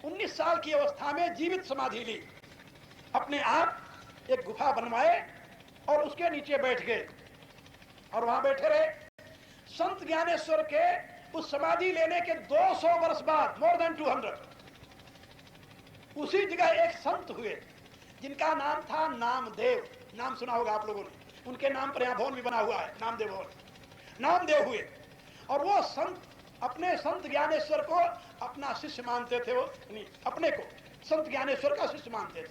19 साल की अवस्था में जीवित समाधि ली। अपने आप एक गुफा बनवाए और उसके नीचे बैठ गए और वहां बैठे रहे। संत ज्ञानेश्वर के उस समाधि लेने के 200 वर्ष बाद, मोर देन 200, उसी जगह एक संत हुए जिनका नाम था नामदेव। नाम सुना होगा आप लोगों ने, उनके नाम पर यहां भवन भी बना हुआ है, नामदेव भवन। नामदेव हुए और वो संत अपने संत ज्ञानेश्वर को अपना शिष्य मानते थे। वो नहीं, अपने को संत ज्ञानेश्वर का शिष्य मानते थे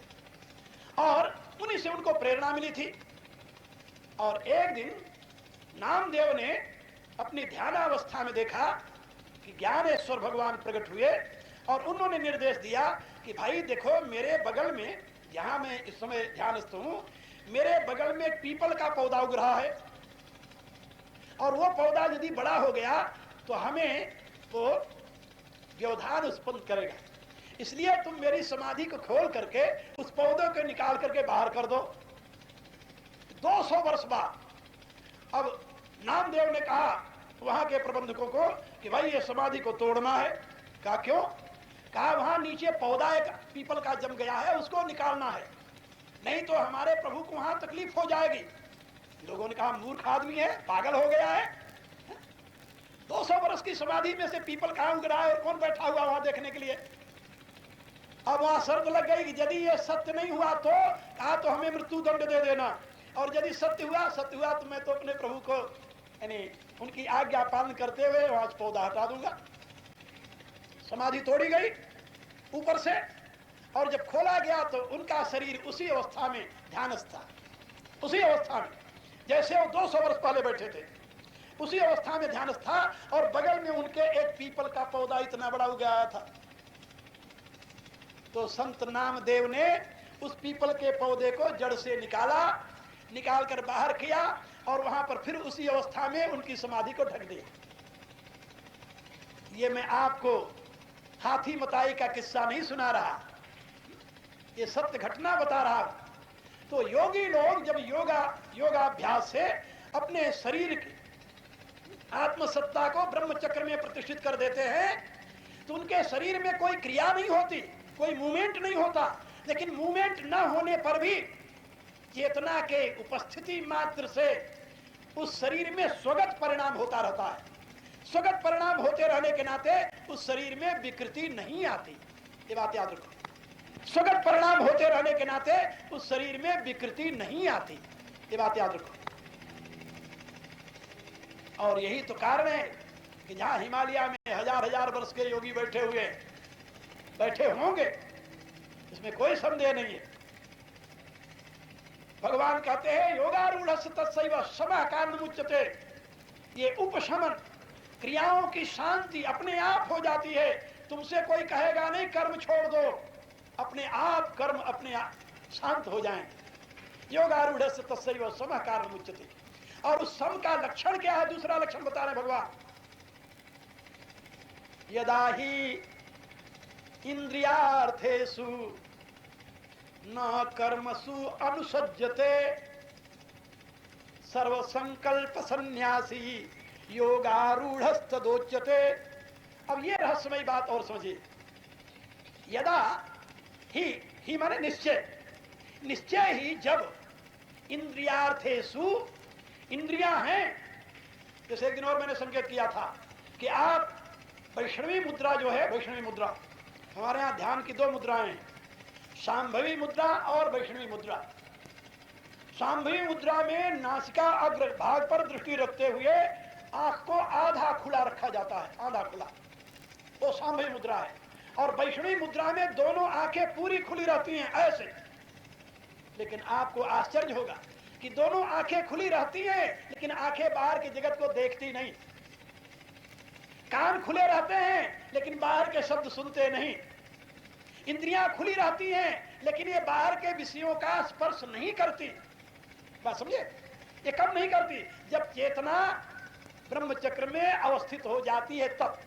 और उन्हीं से उनको प्रेरणा मिली थी। और एक दिन नामदेव ने अपनी ध्यानावस्था में देखा कि ज्ञानेश्वर भगवान प्रकट हुए और उन्होंने निर्देश दिया कि भाई देखो, मेरे बगल में, जहां मैं इस समय ध्यानस्थ हूं, मेरे बगल में एक पीपल का पौधा उग रहा है और वो पौधा यदि बड़ा हो गया तो हमें वो व्यवधान उत्पन्न करेगा, इसलिए तुम मेरी समाधि को खोल करके उस पौधे को निकाल करके बाहर कर दो। 200 वर्ष बाद अब नामदेव ने कहा वहां के प्रबंधकों को कि भाई ये समाधि को तोड़ना है। कहा क्यों? कहा वहां नीचे पौधा एक पीपल का जम गया है, उसको निकालना है, नहीं तो हमारे प्रभु को वहां तकलीफ हो जाएगी। लोगों ने कहा मूर्ख आदमी है, पागल हो गया है। 200 वर्ष की समाधि में से पीपल कहां उग रहा है और कौन बैठा हुआ वहां देखने के लिए? अब वहां शर्त लग गई कि यदि ये सत्य नहीं हुआ तो कहा तो हमें मृत्यु दंड दे देना, और यदि सत्य हुआ तो मैं तो अपने प्रभु को यानी उनकी आज्ञा पालन करते हुए वहां से पौधा हटा दूंगा। समाधि तोड़ी गई ऊपर से और जब खोला गया तो उनका शरीर उसी अवस्था में ध्यानस्थ था, उसी अवस्था में जैसे वो 200 वर्ष पहले बैठे थे, उसी अवस्था में ध्यानस्थ था और बगल में उनके एक पीपल का पौधा इतना बड़ा उग आया था। तो संत नामदेव ने उस पीपल के पौधे को जड़ से निकाल कर बाहर किया और वहां पर फिर उसी अवस्था में उनकी समाधि को ढक दिया। ये मैं आपको हाथी मताई का किस्सा नहीं सुना रहा, ये सत्य घटना बता रहा हूं। तो योगी लोग जब योगाभ्यास से अपने शरीर की आत्मसत्ता को ब्रह्मचक्र में प्रतिष्ठित कर देते हैं तो उनके शरीर में कोई क्रिया नहीं होती, कोई मूवमेंट नहीं होता, लेकिन मूवमेंट न होने पर भी चेतना के उपस्थिति मात्र से उस शरीर में स्वगत परिणाम होता रहता है। स्वगत परिणाम होते रहने के नाते उस शरीर में विकृति नहीं आती, ये बात याद रखो। स्वगत परिणाम होते रहने के नाते उस शरीर में विकृति नहीं आती, ये बात याद रखो। और यही तो कारण है कि जहां हिमालय में हजार वर्ष के योगी बैठे होंगे, इसमें कोई संदेह नहीं है। भगवान कहते हैं योगारूढ़स्य तत्सैव शमः कारण मुच्यते, ये उपशमन क्रियाओं की शांति अपने आप हो जाती है। तुमसे कोई कहेगा नहीं कर्म छोड़ दो, अपने आप कर्म अपने आप शांत हो जाएंगे। योगारूढ़स्य तत्सैव शमः कारण मुच्यते। और उस सम का लक्षण क्या है? दूसरा लक्षण बता रहे भगवान, यदा ही इंद्रियार्थेषु न कर्मसु अनुसज्जते सर्वसंकल्प सन्यासी योगारूढ़स्तदोच्यते। अब ये रहस्यमयी बात और समझिए। यदा ही माने निश्चय ही जब इंद्रियार्थेषु, इंद्रियां हैं, जैसे एक दिन और मैंने संकेत किया था कि आप वैष्णवी मुद्रा जो है, वैष्णवी मुद्रा, हमारे यहां ध्यान की 2 मुद्राएं हैं, शांभवी मुद्रा और वैष्णवी मुद्रा। शांभवी मुद्रा में नासिका अग्र भाग पर दृष्टि रखते हुए आंख को आधा खुला रखा जाता है, आधा खुला, वो शांभवी मुद्रा है। और वैष्णवी मुद्रा में दोनों आंखें पूरी खुली रहती हैं ऐसे। लेकिन आपको आश्चर्य होगा कि दोनों आंखें खुली रहती हैं लेकिन आंखें बाहर की जगत को देखती नहीं। कान खुले रहते हैं लेकिन बाहर के शब्द सुनते नहीं। इंद्रियां खुली रहती हैं लेकिन ये बाहर के विषयों का स्पर्श नहीं करती। बात समझे? ये कब नहीं करती? जब चेतना ब्रह्म चक्र में अवस्थित हो जाती है तब।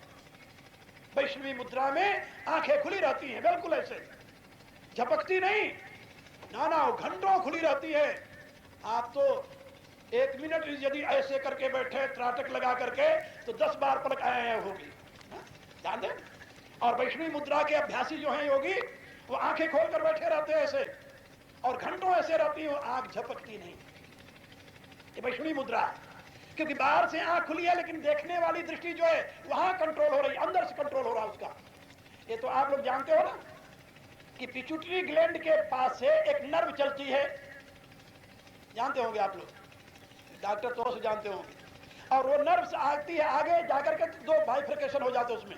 वैष्णवी मुद्रा में आंखें खुली रहती हैं, बिल्कुल ऐसे झपकती नहीं, ना घंटों खुली रहती है। आप तो 1 मिनट यदि ऐसे करके बैठे त्राटक लगा करके तो 10 बार पलक आए होगी, ध्यान दें। और वैष्णवी मुद्रा के अभ्यासी जो हैं योगी, वो आंखें खोलकर बैठे रहते हैं ऐसे, और घंटों ऐसे रहती है, आंख झपकती नहीं। ये वैष्णवी मुद्रा है, क्योंकि बाहर से आंख खुली है लेकिन देखने वाली दृष्टि जो है वहां कंट्रोल हो रही, अंदर से कंट्रोल हो रहा है उसका। ये तो आप लोग जानते हो ना कि पिट्यूटरी ग्लैंड के पास से एक नर्व चलती है, जानते होंगे आप लोग, डॉक्टर तो से जानते होंगे। और वो नर्व आती है आगे जाकर के, 2 बाइफर्केशन हो जाते हैं उसमें।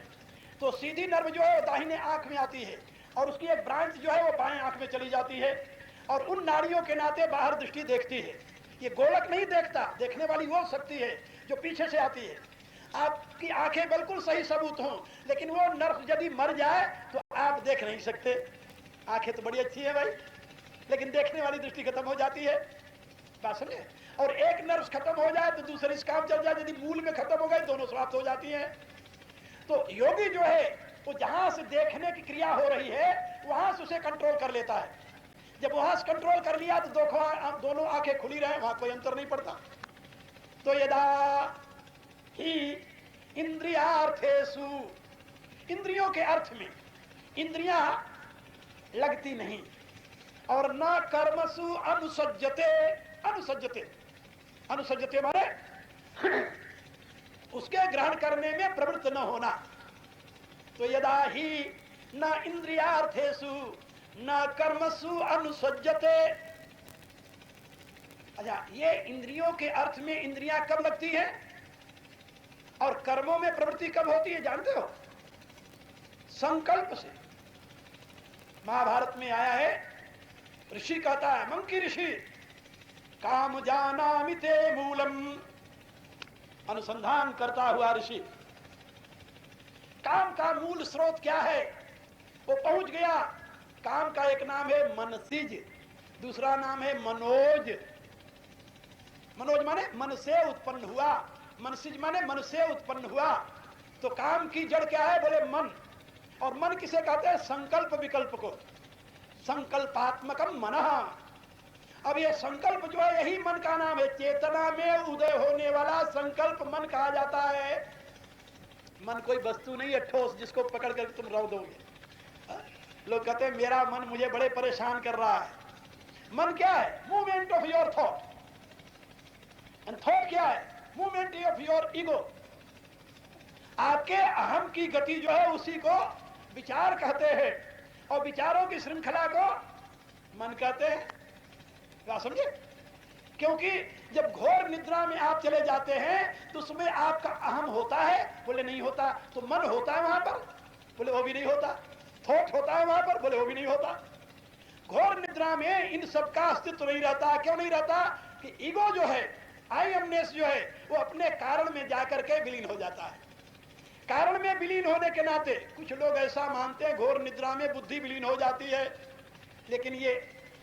तो सीधी नर्व जो है दाहिने आंख में आती है, और उसकी एक ब्रांच जो है वो बाएं आंख में चली जाती है, और उन नाड़ियों के नाते बाहर दृष्टि देखती है। ये गोलक नहीं देखता, देखने वाली वो शक्ति है जो पीछे से आती है। आपकी आंखें बिल्कुल सही सबूत हों, लेकिन वो नर्व यदि मर जाए तो आप देख नहीं सकते। आंखें तो बड़ी अच्छी है भाई, लेकिन देखने वाली दृष्टि खत्म हो जाती है, बात समझे। और एक नर्व खत्म हो जाए तो दूसरी काम चल जाए, यदि मूल में खत्म हो गए दोनों समाप्त हो जाती है। तो योगी जो है वो जहां से देखने की क्रिया हो रही है वहां से उसे कंट्रोल कर लेता है। जब वहां से कंट्रोल कर लिया तो दोनों आंखें खुली रहे, वहां कोई अंतर नहीं पड़ता। तो यदा ही इंद्रियार्थेषु, इंद्रियों के अर्थ में इंद्रियां लगती नहीं, और न कर्मसु अनुसज्जते, अनुसज्जते, अनुसज्जते माने उसके ग्रहण करने में प्रवृत्त न होना। तो यदा ही न इंद्रियार्थेषु न कर्मसु अनुसज्जते। अच्छा, ये इंद्रियों के अर्थ में इंद्रियां कब लगती है और कर्मों में प्रवृत्ति कब होती है जानते हो? संकल्प से। महाभारत में आया है, ऋषि कहता है, मंकी ऋषि, काम जानामि ते मूलम, अनुसंधान करता हुआ ऋषि, काम का मूल स्रोत क्या है वो पहुंच गया। काम का एक नाम है मनसिज, दूसरा नाम है मनोज। मनोज माने मन से उत्पन्न हुआ, मनसिज माने मन से उत्पन्न हुआ। तो काम की जड़ क्या है? बोले मन। और मन किसे कहते हैं? संकल्प विकल्प को, संकल्पात्मकम मनः। अब ये संकल्प जो है यही मन का नाम है, चेतना में उदय होने वाला संकल्प मन कहा जाता है। मन कोई वस्तु नहीं है ठोस जिसको पकड़ कर तुम रौ दोगे। लोग कहते हैं मेरा मन मुझे बड़े परेशान कर रहा है। मन क्या है? Movement of your thought. And thought क्या है? Movement of your ego. आपके अहम की गति जो है उसी को विचार कहते हैं, और विचारों की श्रृंखला को मन कहते हैं। क्या समझे? क्योंकि जब घोर निद्रा में आप चले जाते हैं तो उसमें आपका अहम होता है, बोले नहीं होता। तो मन होता है वहां पर, बोले वो भी नहीं होता। थॉट होता है वहां पर, बोले वो भी नहीं होता। घोर निद्रा में इन सब का अस्तित्व नहीं रहता। क्यों नहीं रहता? कि ईगो जो है, आई एमनेस जो है, वो अपने कारण में जाकर के विलीन हो जाता है। कारण में विलीन होने के नाते कुछ लोग ऐसा मानते हैं घोर निद्रा में बुद्धि विलीन हो जाती है, लेकिन ये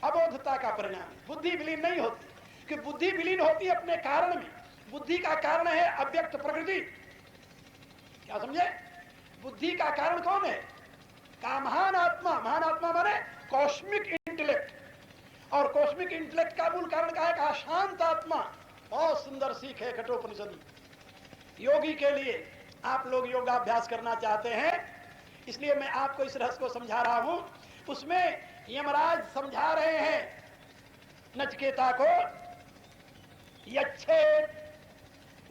अबोधता का परिणाम है। बुद्धि विलीन नहीं होती, कि बुद्धि विलीन होती है अपने कारण में। बुद्धि का कारण है अव्यक्त प्रकृति। क्या समझे? बुद्धि का कारण कौन है? का महान आत्मा। महान आत्मा माने कॉस्मिक इंटेलेक्ट, और कॉस्मिक इंटेलेक्ट का मूल कारण क्या है? का शांत आत्मा। बहुत सुंदर सीख है कठोपनिषद में। योगी के लिए आप लोग योगाभ्यास करना चाहते हैं, इसलिए मैं आपको इस रहस्य को समझा रहा हूं। उसमें यमराज समझा रहे हैं नचिकेता को, यच्छेद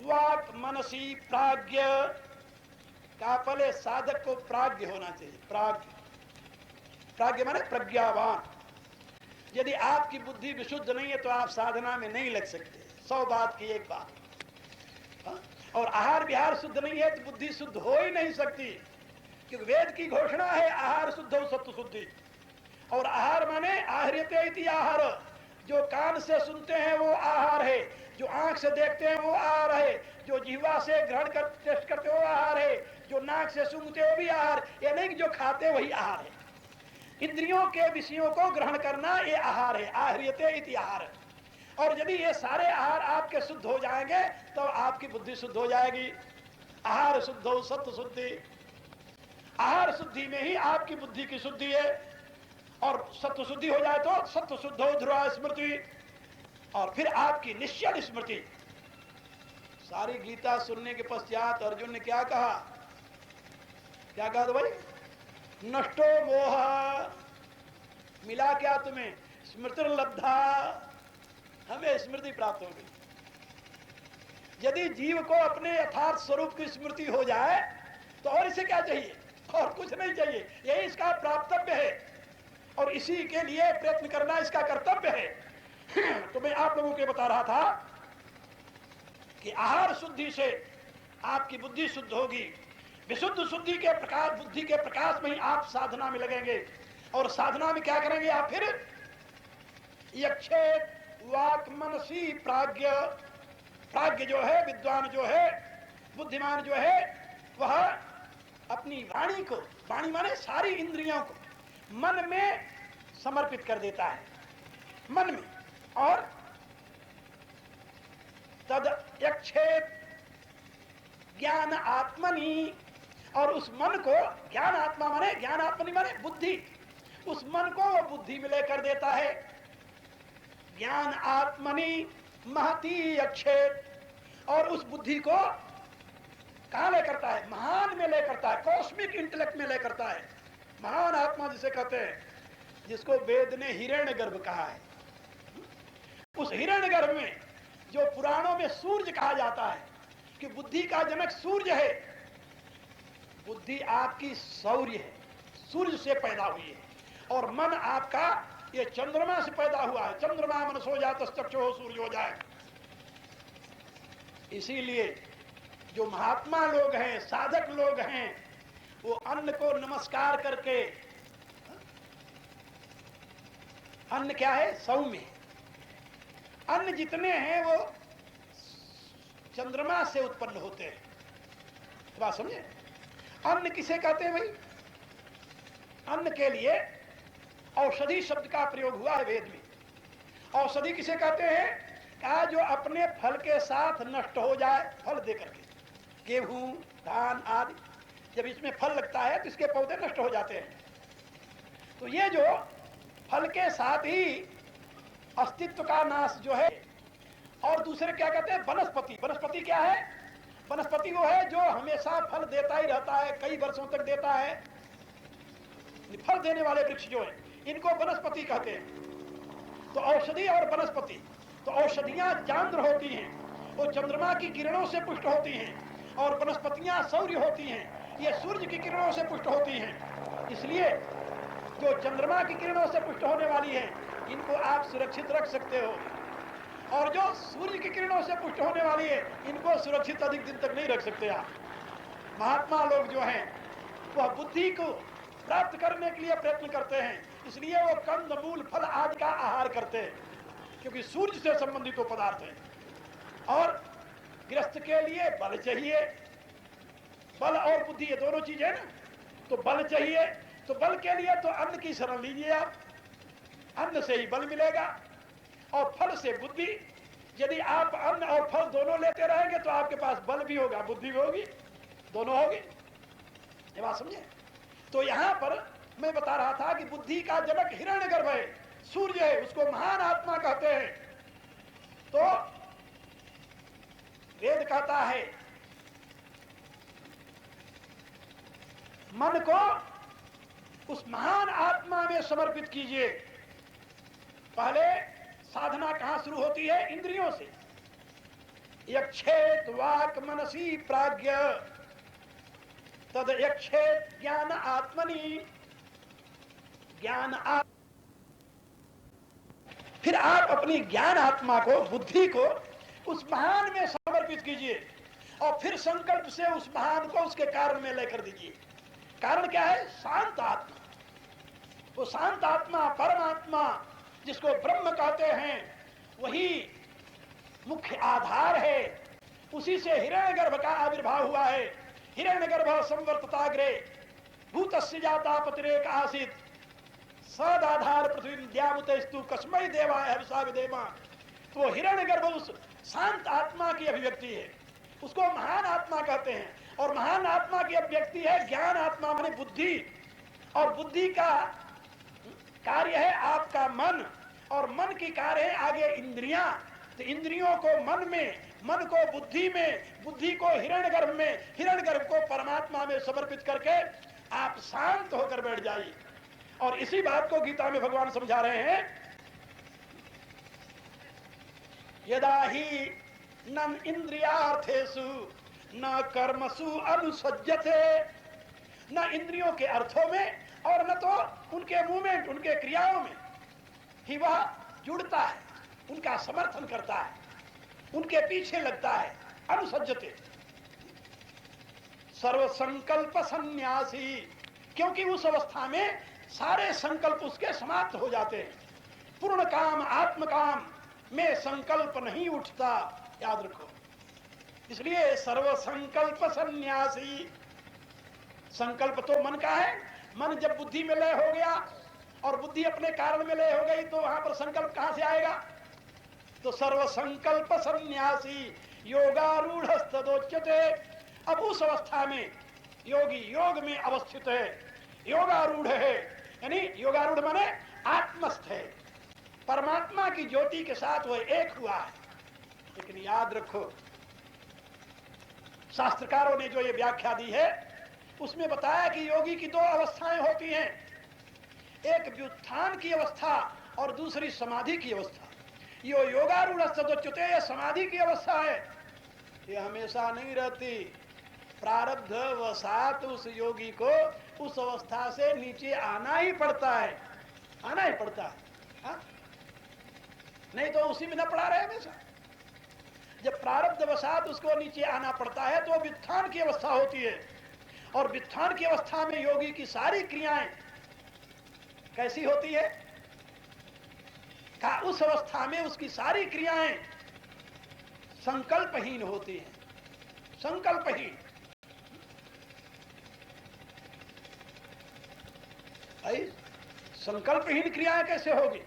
वाक मनसी प्राज्ञ का, पहले साधक को प्राज्ञ होना चाहिए। प्राज्ञ, प्राज्ञ माने प्रज्ञावान। यदि आपकी बुद्धि विशुद्ध नहीं है तो आप साधना में नहीं लग सकते। 100 बात की एक बात। और आहार विहार शुद्ध नहीं है तो बुद्धि शुद्ध हो ही नहीं सकती, क्योंकि वेद की घोषणा है आहार शुद्ध हो सत्व शुद्धि। और आहार माने आहर्यते इति आहार। जो कान से सुनते हैं वो आहार है, जो आंख से देखते हैं वो आहार है, जो जिह्वा से ग्रहण कर टेस्ट करते हो आहार है, जो नाक से सूंघते हो भी आहार। ये नहीं कि जो खाते वही आहार है। इंद्रियों के विषयों को ग्रहण करना ये आहार है, आहर्यते इति आहार। और यदि ये सारे आहार आपके शुद्ध हो जाएंगे तो आपकी बुद्धि शुद्ध हो जाएगी। आहार शुद्धो सत्व शुद्धि, आहार शुद्धि में ही आपकी बुद्धि की शुद्धि है। और सत्व शुद्धि हो जाए तो सत्व शुद्धो ध्रुवा स्मृति, और फिर आपकी निश्चल स्मृति। सारी गीता सुनने के पश्चात अर्जुन ने क्या कहा? क्या कहा? तो भाई नष्टो मोह, मिला क्या तुम्हें? स्मृति लब्धा, हमें स्मृति प्राप्त हो गई। यदि जीव को अपने यथार्थ स्वरूप की स्मृति हो जाए तो और इसे क्या चाहिए? और कुछ नहीं चाहिए। यही इसका प्राप्तव्य है और इसी के लिए प्रयत्न करना इसका कर्तव्य है। तो मैं आप लोगों को बता रहा था कि आहार शुद्धि से आपकी बुद्धि शुद्ध होगी। विशुद्ध शुद्धि के प्रकाश, बुद्धि के प्रकाश में ही आप साधना में लगेंगे। और साधना में क्या करेंगे आप? फिर यक्षेत वाक मनसी प्राज्ञ, प्राज्ञ जो है, विद्वान जो है, बुद्धिमान जो है, वह अपनी वाणी को, वाणी माने सारी इंद्रियों को मन में समर्पित कर देता है, मन में। और तद यक्षेत ज्ञान आत्मनि, और उस मन को, ज्ञान आत्मा माने, ज्ञान आत्मनि माने बुद्धि, उस मन को वो बुद्धि में लेकर देता है। ज्ञान आत्मनि महती यक्षेत, और उस बुद्धि को कहां ले करता है? महान में ले करता है, कॉस्मिक इंटेलेक्ट में ले करता है। महान आत्मा जिसे कहते हैं, जिसको वेद ने हिरण्यगर्भ कहा है। उस हिरण्यगर्भ में जो पुराणों में सूर्य कहा जाता है कि बुद्धि का जनक सूर्य है, बुद्धि आपकी सौर्य है, सूर्य से पैदा हुई है। और मन आपका ये चंद्रमा से पैदा हुआ है। चंद्रमा मन सो जाए तक्षो सूर्य हो जाए। इसीलिए जो महात्मा लोग हैं, साधक लोग हैं, वो अन्न को नमस्कार करके, अन्न क्या है? सौम्य। अन्न जितने हैं वो चंद्रमा से उत्पन्न होते हैं। बात समझे? अन्न किसे कहते हैं भाई? अन्न के लिए औषधि शब्द का प्रयोग हुआ है वेद में। औषधि किसे कहते हैं? कहा जो अपने फल के साथ नष्ट हो जाए, फल दे करके। गेहूं, धान आदि जब इसमें फल लगता है तो इसके पौधे नष्ट हो जाते हैं। तो ये जो फल के साथ ही अस्तित्व का नाश जो है। और दूसरे क्या कहते हैं? वनस्पति। वनस्पति क्या है? वनस्पति वो है जो हमेशा फल देता ही रहता है, कई वर्षों तक देता है। फल देने वाले वृक्ष जो है, इनको वनस्पति कहते हैं। तो औषधि और वनस्पति, तो औषधियां चांद्र होती हैं, वो चंद्रमा की किरणों से पुष्ट होती हैं, और वनस्पतियां सौर्य होती हैं, ये सूर्य की किरणों से पुष्ट होती हैं। इसलिए जो चंद्रमा की किरणों से पुष्ट होने वाली है, इनको आप सुरक्षित रख सकते हो। और जो सूर्य की किरणों से पुष्ट होने वाली है, इनको सुरक्षित अधिक दिन तक नहीं रख सकते आप। महात्मा लोग जो हैं वह बुद्धि को प्राप्त करने के लिए प्रयत्न करते हैं, इसलिए वो कंद मूल फल आदि का आहार करते हैं, क्योंकि सूर्य से संबंधित वो पदार्थ है। और गृहस्थ के लिए बल चाहिए, बल और बुद्धि ये दोनों चीजें है ना। तो बल चाहिए, तो बल के लिए तो अन्न की शरण लीजिए आप, अन्न से ही बल मिलेगा। और फल से बुद्धि। यदि आप अन्न और फल दोनों लेते रहेंगे तो आपके पास बल भी होगा, बुद्धि भी होगी, दोनों होगी। ये बात समझे? तो यहां पर मैं बता रहा था कि बुद्धि का जनक हिरण्यगर्भ है, सूर्य है, उसको महान आत्मा कहते हैं। तो वेद कहता है मन को उस महान आत्मा में समर्पित कीजिए। पहले साधना कहां शुरू होती है? इंद्रियों से। यक्षेत वाक मनसी प्राज्ञ तद यक्षेत ज्ञान आत्मनि, ज्ञान फिर आप अपनी ज्ञान आत्मा को, बुद्धि को उस महान में समर्पित कीजिए और फिर संकल्प से उस महान को उसके कारण में लेकर दीजिए। कारण क्या है? शांत आत्मा। वो शांत आत्मा, परमात्मा जिसको ब्रह्म कहते हैं, वही मुख्य आधार है। उसी से हिरण्यगर्भ का आविर्भाव हुआ है। हिरण्यगर्भ संवर्तताग्रे भूतस्य जाता पतिरेक आसीत् सदाधार पृथ्वी द्यामुतस्तु कस्मै देवाय हविषा विधेम। वो हिरण्यगर्भ उस शांत आत्मा की अभिव्यक्ति है, उसको महान आत्मा कहते हैं। और महान आत्मा की अभिव्यक्ति है ज्ञान आत्मा, माने बुद्धि। और बुद्धि का कार्य है आपका मन, और मन की कार्य है आगे इंद्रियां। तो इंद्रियों को मन में, मन को बुद्धि में, बुद्धि को हिरण्यगर्भ में, हिरण्यगर्भ को परमात्मा में समर्पित करके आप शांत होकर बैठ जाइए। और इसी बात को गीता में भगवान समझा रहे हैं, यदा ही न इंद्रियार्थेषु न कर्मसु अनुसज्जते, न इंद्रियों के अर्थों में और न तो उनके मूवमेंट, उनके क्रियाओं में ही वह जुड़ता है, उनका समर्थन करता है, उनके पीछे लगता है। अनुसज्जते सर्व संकल्प सन्यासी, क्योंकि उस अवस्था में सारे संकल्प उसके समाप्त हो जाते हैं। पूर्ण काम आत्म काम में संकल्प नहीं उठता, याद रखो। इसलिए सर्व संकल्प सन्यासी, संकल्प तो मन का है। मन जब बुद्धि में लय हो गया और बुद्धि अपने कारण में लय हो गई तो वहां पर संकल्प कहां से आएगा? तो सर्व संकल्प सन्यासी योगारूढ़स्तदोच्यते। अब उस अवस्था में योगी योग में अवस्थित है, योगारूढ़ है, यानी योगारूढ़ माने आत्मस्थ है, परमात्मा की ज्योति के साथ वह एक हुआ है। लेकिन याद रखो, शास्त्रकारों ने जो ये व्याख्या दी है उसमें बताया कि योगी की दो अवस्थाएं होती हैं, एक व्युत्थान की अवस्था और दूसरी समाधि की अवस्था। यो योगारूढ़स्तदोच्यते, यह समाधि की अवस्था है, ये हमेशा नहीं रहती। प्रारब्ध वसात उस योगी को उस अवस्था से नीचे आना ही पड़ता है, आना ही पड़ता है, हा? नहीं तो उसी में न पड़ा रहे हमेशा। जब प्रारब्ध वसात उसको नीचे आना पड़ता है तो व्युत्थान की अवस्था होती है। और व्युत्थान की अवस्था में योगी की सारी क्रियाएं कैसी होती है? का उस अवस्था में उसकी सारी क्रियाएं संकल्पहीन होती हैं, संकल्पहीन। संकल्पहीन क्रियाएं कैसे होगी?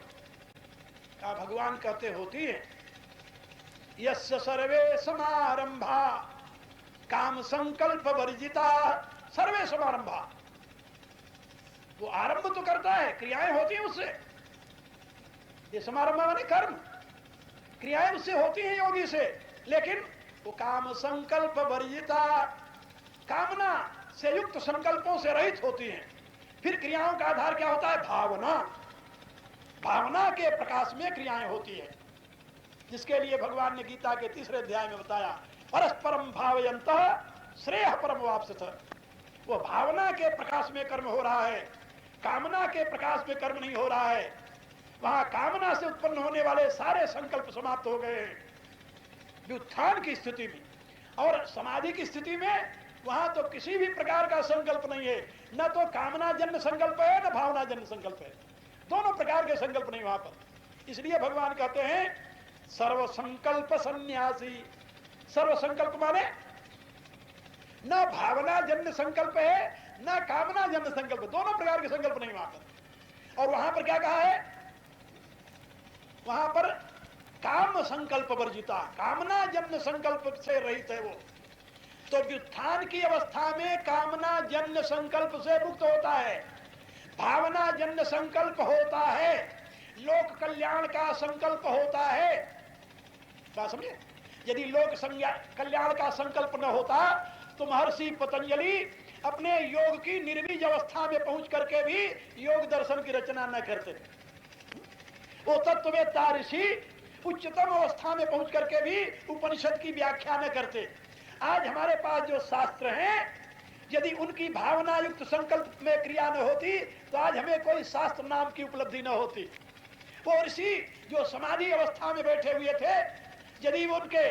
का भगवान कहते होती है, यस्य सर्वे समारंभा काम संकल्प वर्जिता। सर्वे समारंभा, वो आरंभ तो करता है, क्रियाएं होती हैं उससे। ये समारंभ माने कर्म, क्रियाएं उससे होती हैं योगी से, लेकिन वो काम संकल्प वर्जिता, कामना से युक्त संकल्पों से रहित होती हैं। फिर क्रियाओं का आधार क्या होता है? भावना। भावना के प्रकाश में क्रियाएं होती है, जिसके लिए भगवान ने गीता के 3 अध्याय में बताया, परस्परम भावयन्तः श्रेयः परम वाप्स्यथ। वो भावना के प्रकाश में कर्म हो रहा है, कामना के प्रकाश में कर्म नहीं हो रहा है। वहां कामना से उत्पन्न होने वाले सारे संकल्प समाप्त हो गए व्युत्थान की स्थिति में। और समाधि की स्थिति में वहां तो किसी भी प्रकार का संकल्प नहीं है, न तो कामना जन्य संकल्प है न भावना जन्य संकल्प है, दोनों प्रकार के संकल्प नहीं वहां पर। इसलिए भगवान कहते हैं सर्व संकल्प सन्यासी। सर्व संकल्प माने न भावना जन्य संकल्प है न कामना जन्य संकल्प, दोनों प्रकार के संकल्प नहीं वहां पर। और वहां पर क्या कहा है? वहां पर काम संकल्प वर्जिता, कामना जन्य संकल्प से रहित है वो। तो व्युत्थान की अवस्था में कामना जन्य संकल्प से मुक्त होता है, भावना जन्य संकल्प होता है, लोक कल्याण का संकल्प होता है। बात समझे? यदि लोक कल्याण का संकल्प न होता तो महर्षि पतंजलि अपने योग की निर्वीज अवस्था में पहुंच करके भी योग दर्शन की रचना न करते। वो तत्ववेत्ता ऋषि उच्चतम अवस्था में पहुंच करके भी उपनिषद की व्याख्या न करते। आज हमारे पास जो शास्त्र हैं, यदि उनकी भावना युक्त संकल्प में क्रिया न होती तो आज हमें कोई शास्त्र नाम की उपलब्धि न होती। वो ऋषि जो समाधि अवस्था में बैठे हुए थे, यदि उनके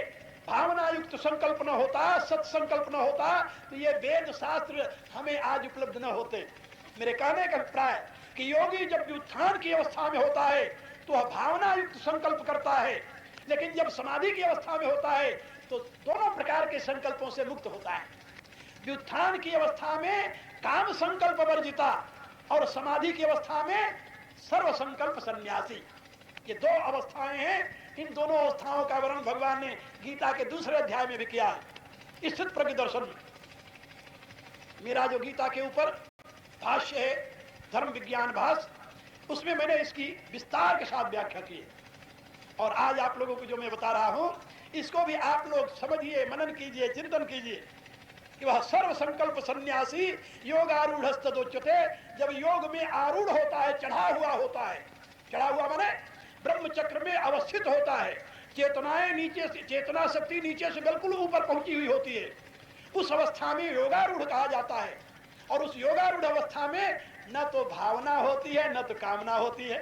भावना युक्त संकल्प न होता, सत्संकल्प न होता, तो ये वेद शास्त्र हमें आज उपलब्ध न होते। मेरे कहने का अभिप्राय कि योगी जब व्युत्थान की अवस्था में होता है तो वह भावना युक्त संकल्प करता है, लेकिन जब समाधि की अवस्था में होता है तो दोनों प्रकार के संकल्पों से मुक्त होता है। व्युत्थान की अवस्था में काम संकल्प वर्जिता और समाधि की अवस्था में सर्व संकल्प सन्यासी। ये दो अवस्थाएं हैं इन दोनों अवस्थाओं का वर्णन भगवान ने गीता के दूसरे अध्याय में भी किया है। स्थित प्रज्ञ दर्शन में मेरा जो गीता के ऊपर भाष्य है धर्म विज्ञान भाष्य, उसमें मैंने इसकी विस्तार के साथ व्याख्या की है। और आज आप लोगों को जो मैं बता रहा हूं, इसको भी आप लोग समझिए, मनन कीजिए, चिंतन कीजिए कि वह सर्व संकल्प सन्यासी योगारूढ़स्तदोच्यते। जब योग में आरूढ़ होता है, चढ़ा हुआ होता है, चढ़ा हुआ माने ब्रह्म चक्र में अवस्थित होता है, चेतनाएं नीचे से, चेतना शक्ति नीचे से बिल्कुल ऊपर पहुंची हुई होती है, उस अवस्था में योगारूढ़ कहा जाता है। और उस योगारूढ़ अवस्था में न तो भावना होती है न तो कामना होती है।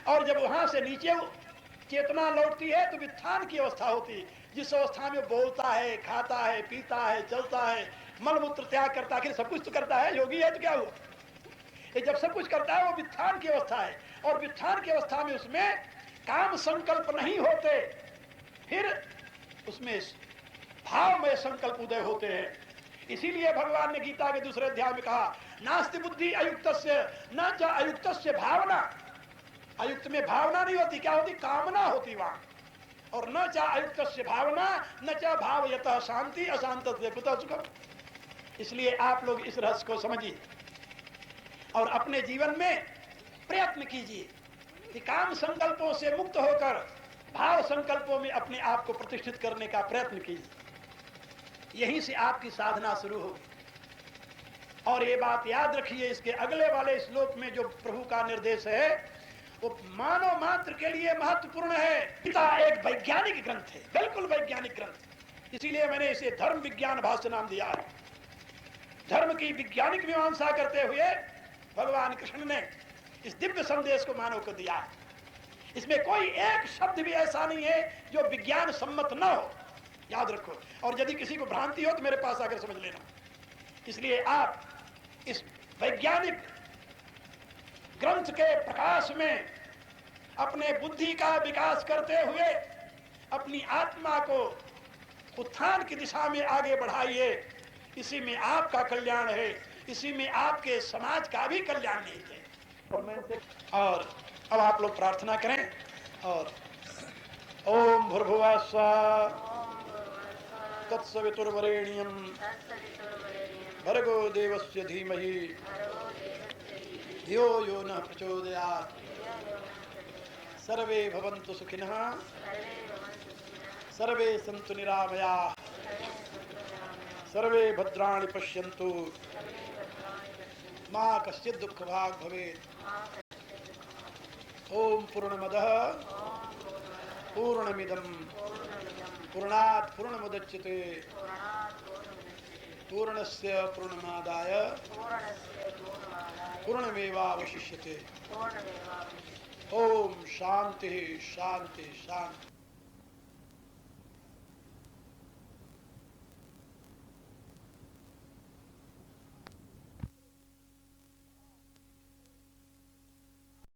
और जब वहां से नीचे चेतना लौटती है तो वित्थान की अवस्था होती है, जिस अवस्था में बोलता है, खाता है, पीता है, चलता है, मल मूत्र त्याग करता है, सब कुछ तो करता है। योगी है तो क्या हुआ, ये जब सब कुछ करता है वो वित्थान की अवस्था है। और वित्थान की अवस्था में उसमें काम संकल्प नहीं होते, फिर उसमें भावमय संकल्प उदय होते हैं। इसीलिए भगवान ने गीता के दूसरे अध्याय में कहा नास्ति बुद्धि अयुक्तस्य न च अयुक्तस्य भावना। अयुक्त में भावना नहीं होती, क्या होती, कामना होती वहां। और न च अयुक्तस्य भावना न च भावयतः शांति अशांतस्य कुतः सुखम। इसलिए आप लोग इस रहस्य को समझिए और अपने जीवन में प्रयत्न कीजिए कि काम संकल्पों से मुक्त होकर भाव संकल्पों में अपने आप को प्रतिष्ठित करने का प्रयत्न कीजिए। यहीं से आपकी साधना शुरू होगी। और ये बात याद रखिए, इसके अगले वाले श्लोक में जो प्रभु का निर्देश है वो मानव मात्र के लिए महत्वपूर्ण है। गीता एक वैज्ञानिक ग्रंथ है, बिल्कुल वैज्ञानिक ग्रंथ। इसीलिए मैंने इसे धर्म विज्ञान भाष्य नाम दिया है। धर्म की वैज्ञानिक मीमांसा करते हुए भगवान कृष्ण ने इस दिव्य संदेश को मानव को दिया है। इसमें कोई एक शब्द भी ऐसा नहीं है जो विज्ञान सम्मत न हो, याद रखो। और यदि किसी को भ्रांति हो तो मेरे पास आकर समझ लेना। इसलिए आप इस वैज्ञानिक ग्रंथ के प्रकाश में अपने बुद्धि का विकास करते हुए अपनी आत्मा को उत्थान की दिशा में आगे बढ़ाइए। इसी में आपका कल्याण है, इसी में आपके समाज का भी कल्याण है। और अब आप लोग प्रार्थना करें। और ओम भूर्भुवः स्वः तत्सवितुर्वरेण्यं भर्गो देवस्य धीमहि धियो यो नः प्रचोदयात्। सर्वे भवन्तु सुखिनः, सर्वे सन्तु निरामयाः, सर्वे भद्राणि पश्यन्तु, मा कश्चित् दुःखभाग् भवेत्। ओम पूर्णमदः पूर्णमिदं पूर्णात् पूर्णमुदच्यते पूर्णस्य पूर्णमादाय पूर्णमेवावशिष्यते। ओम शांति शांति शांति।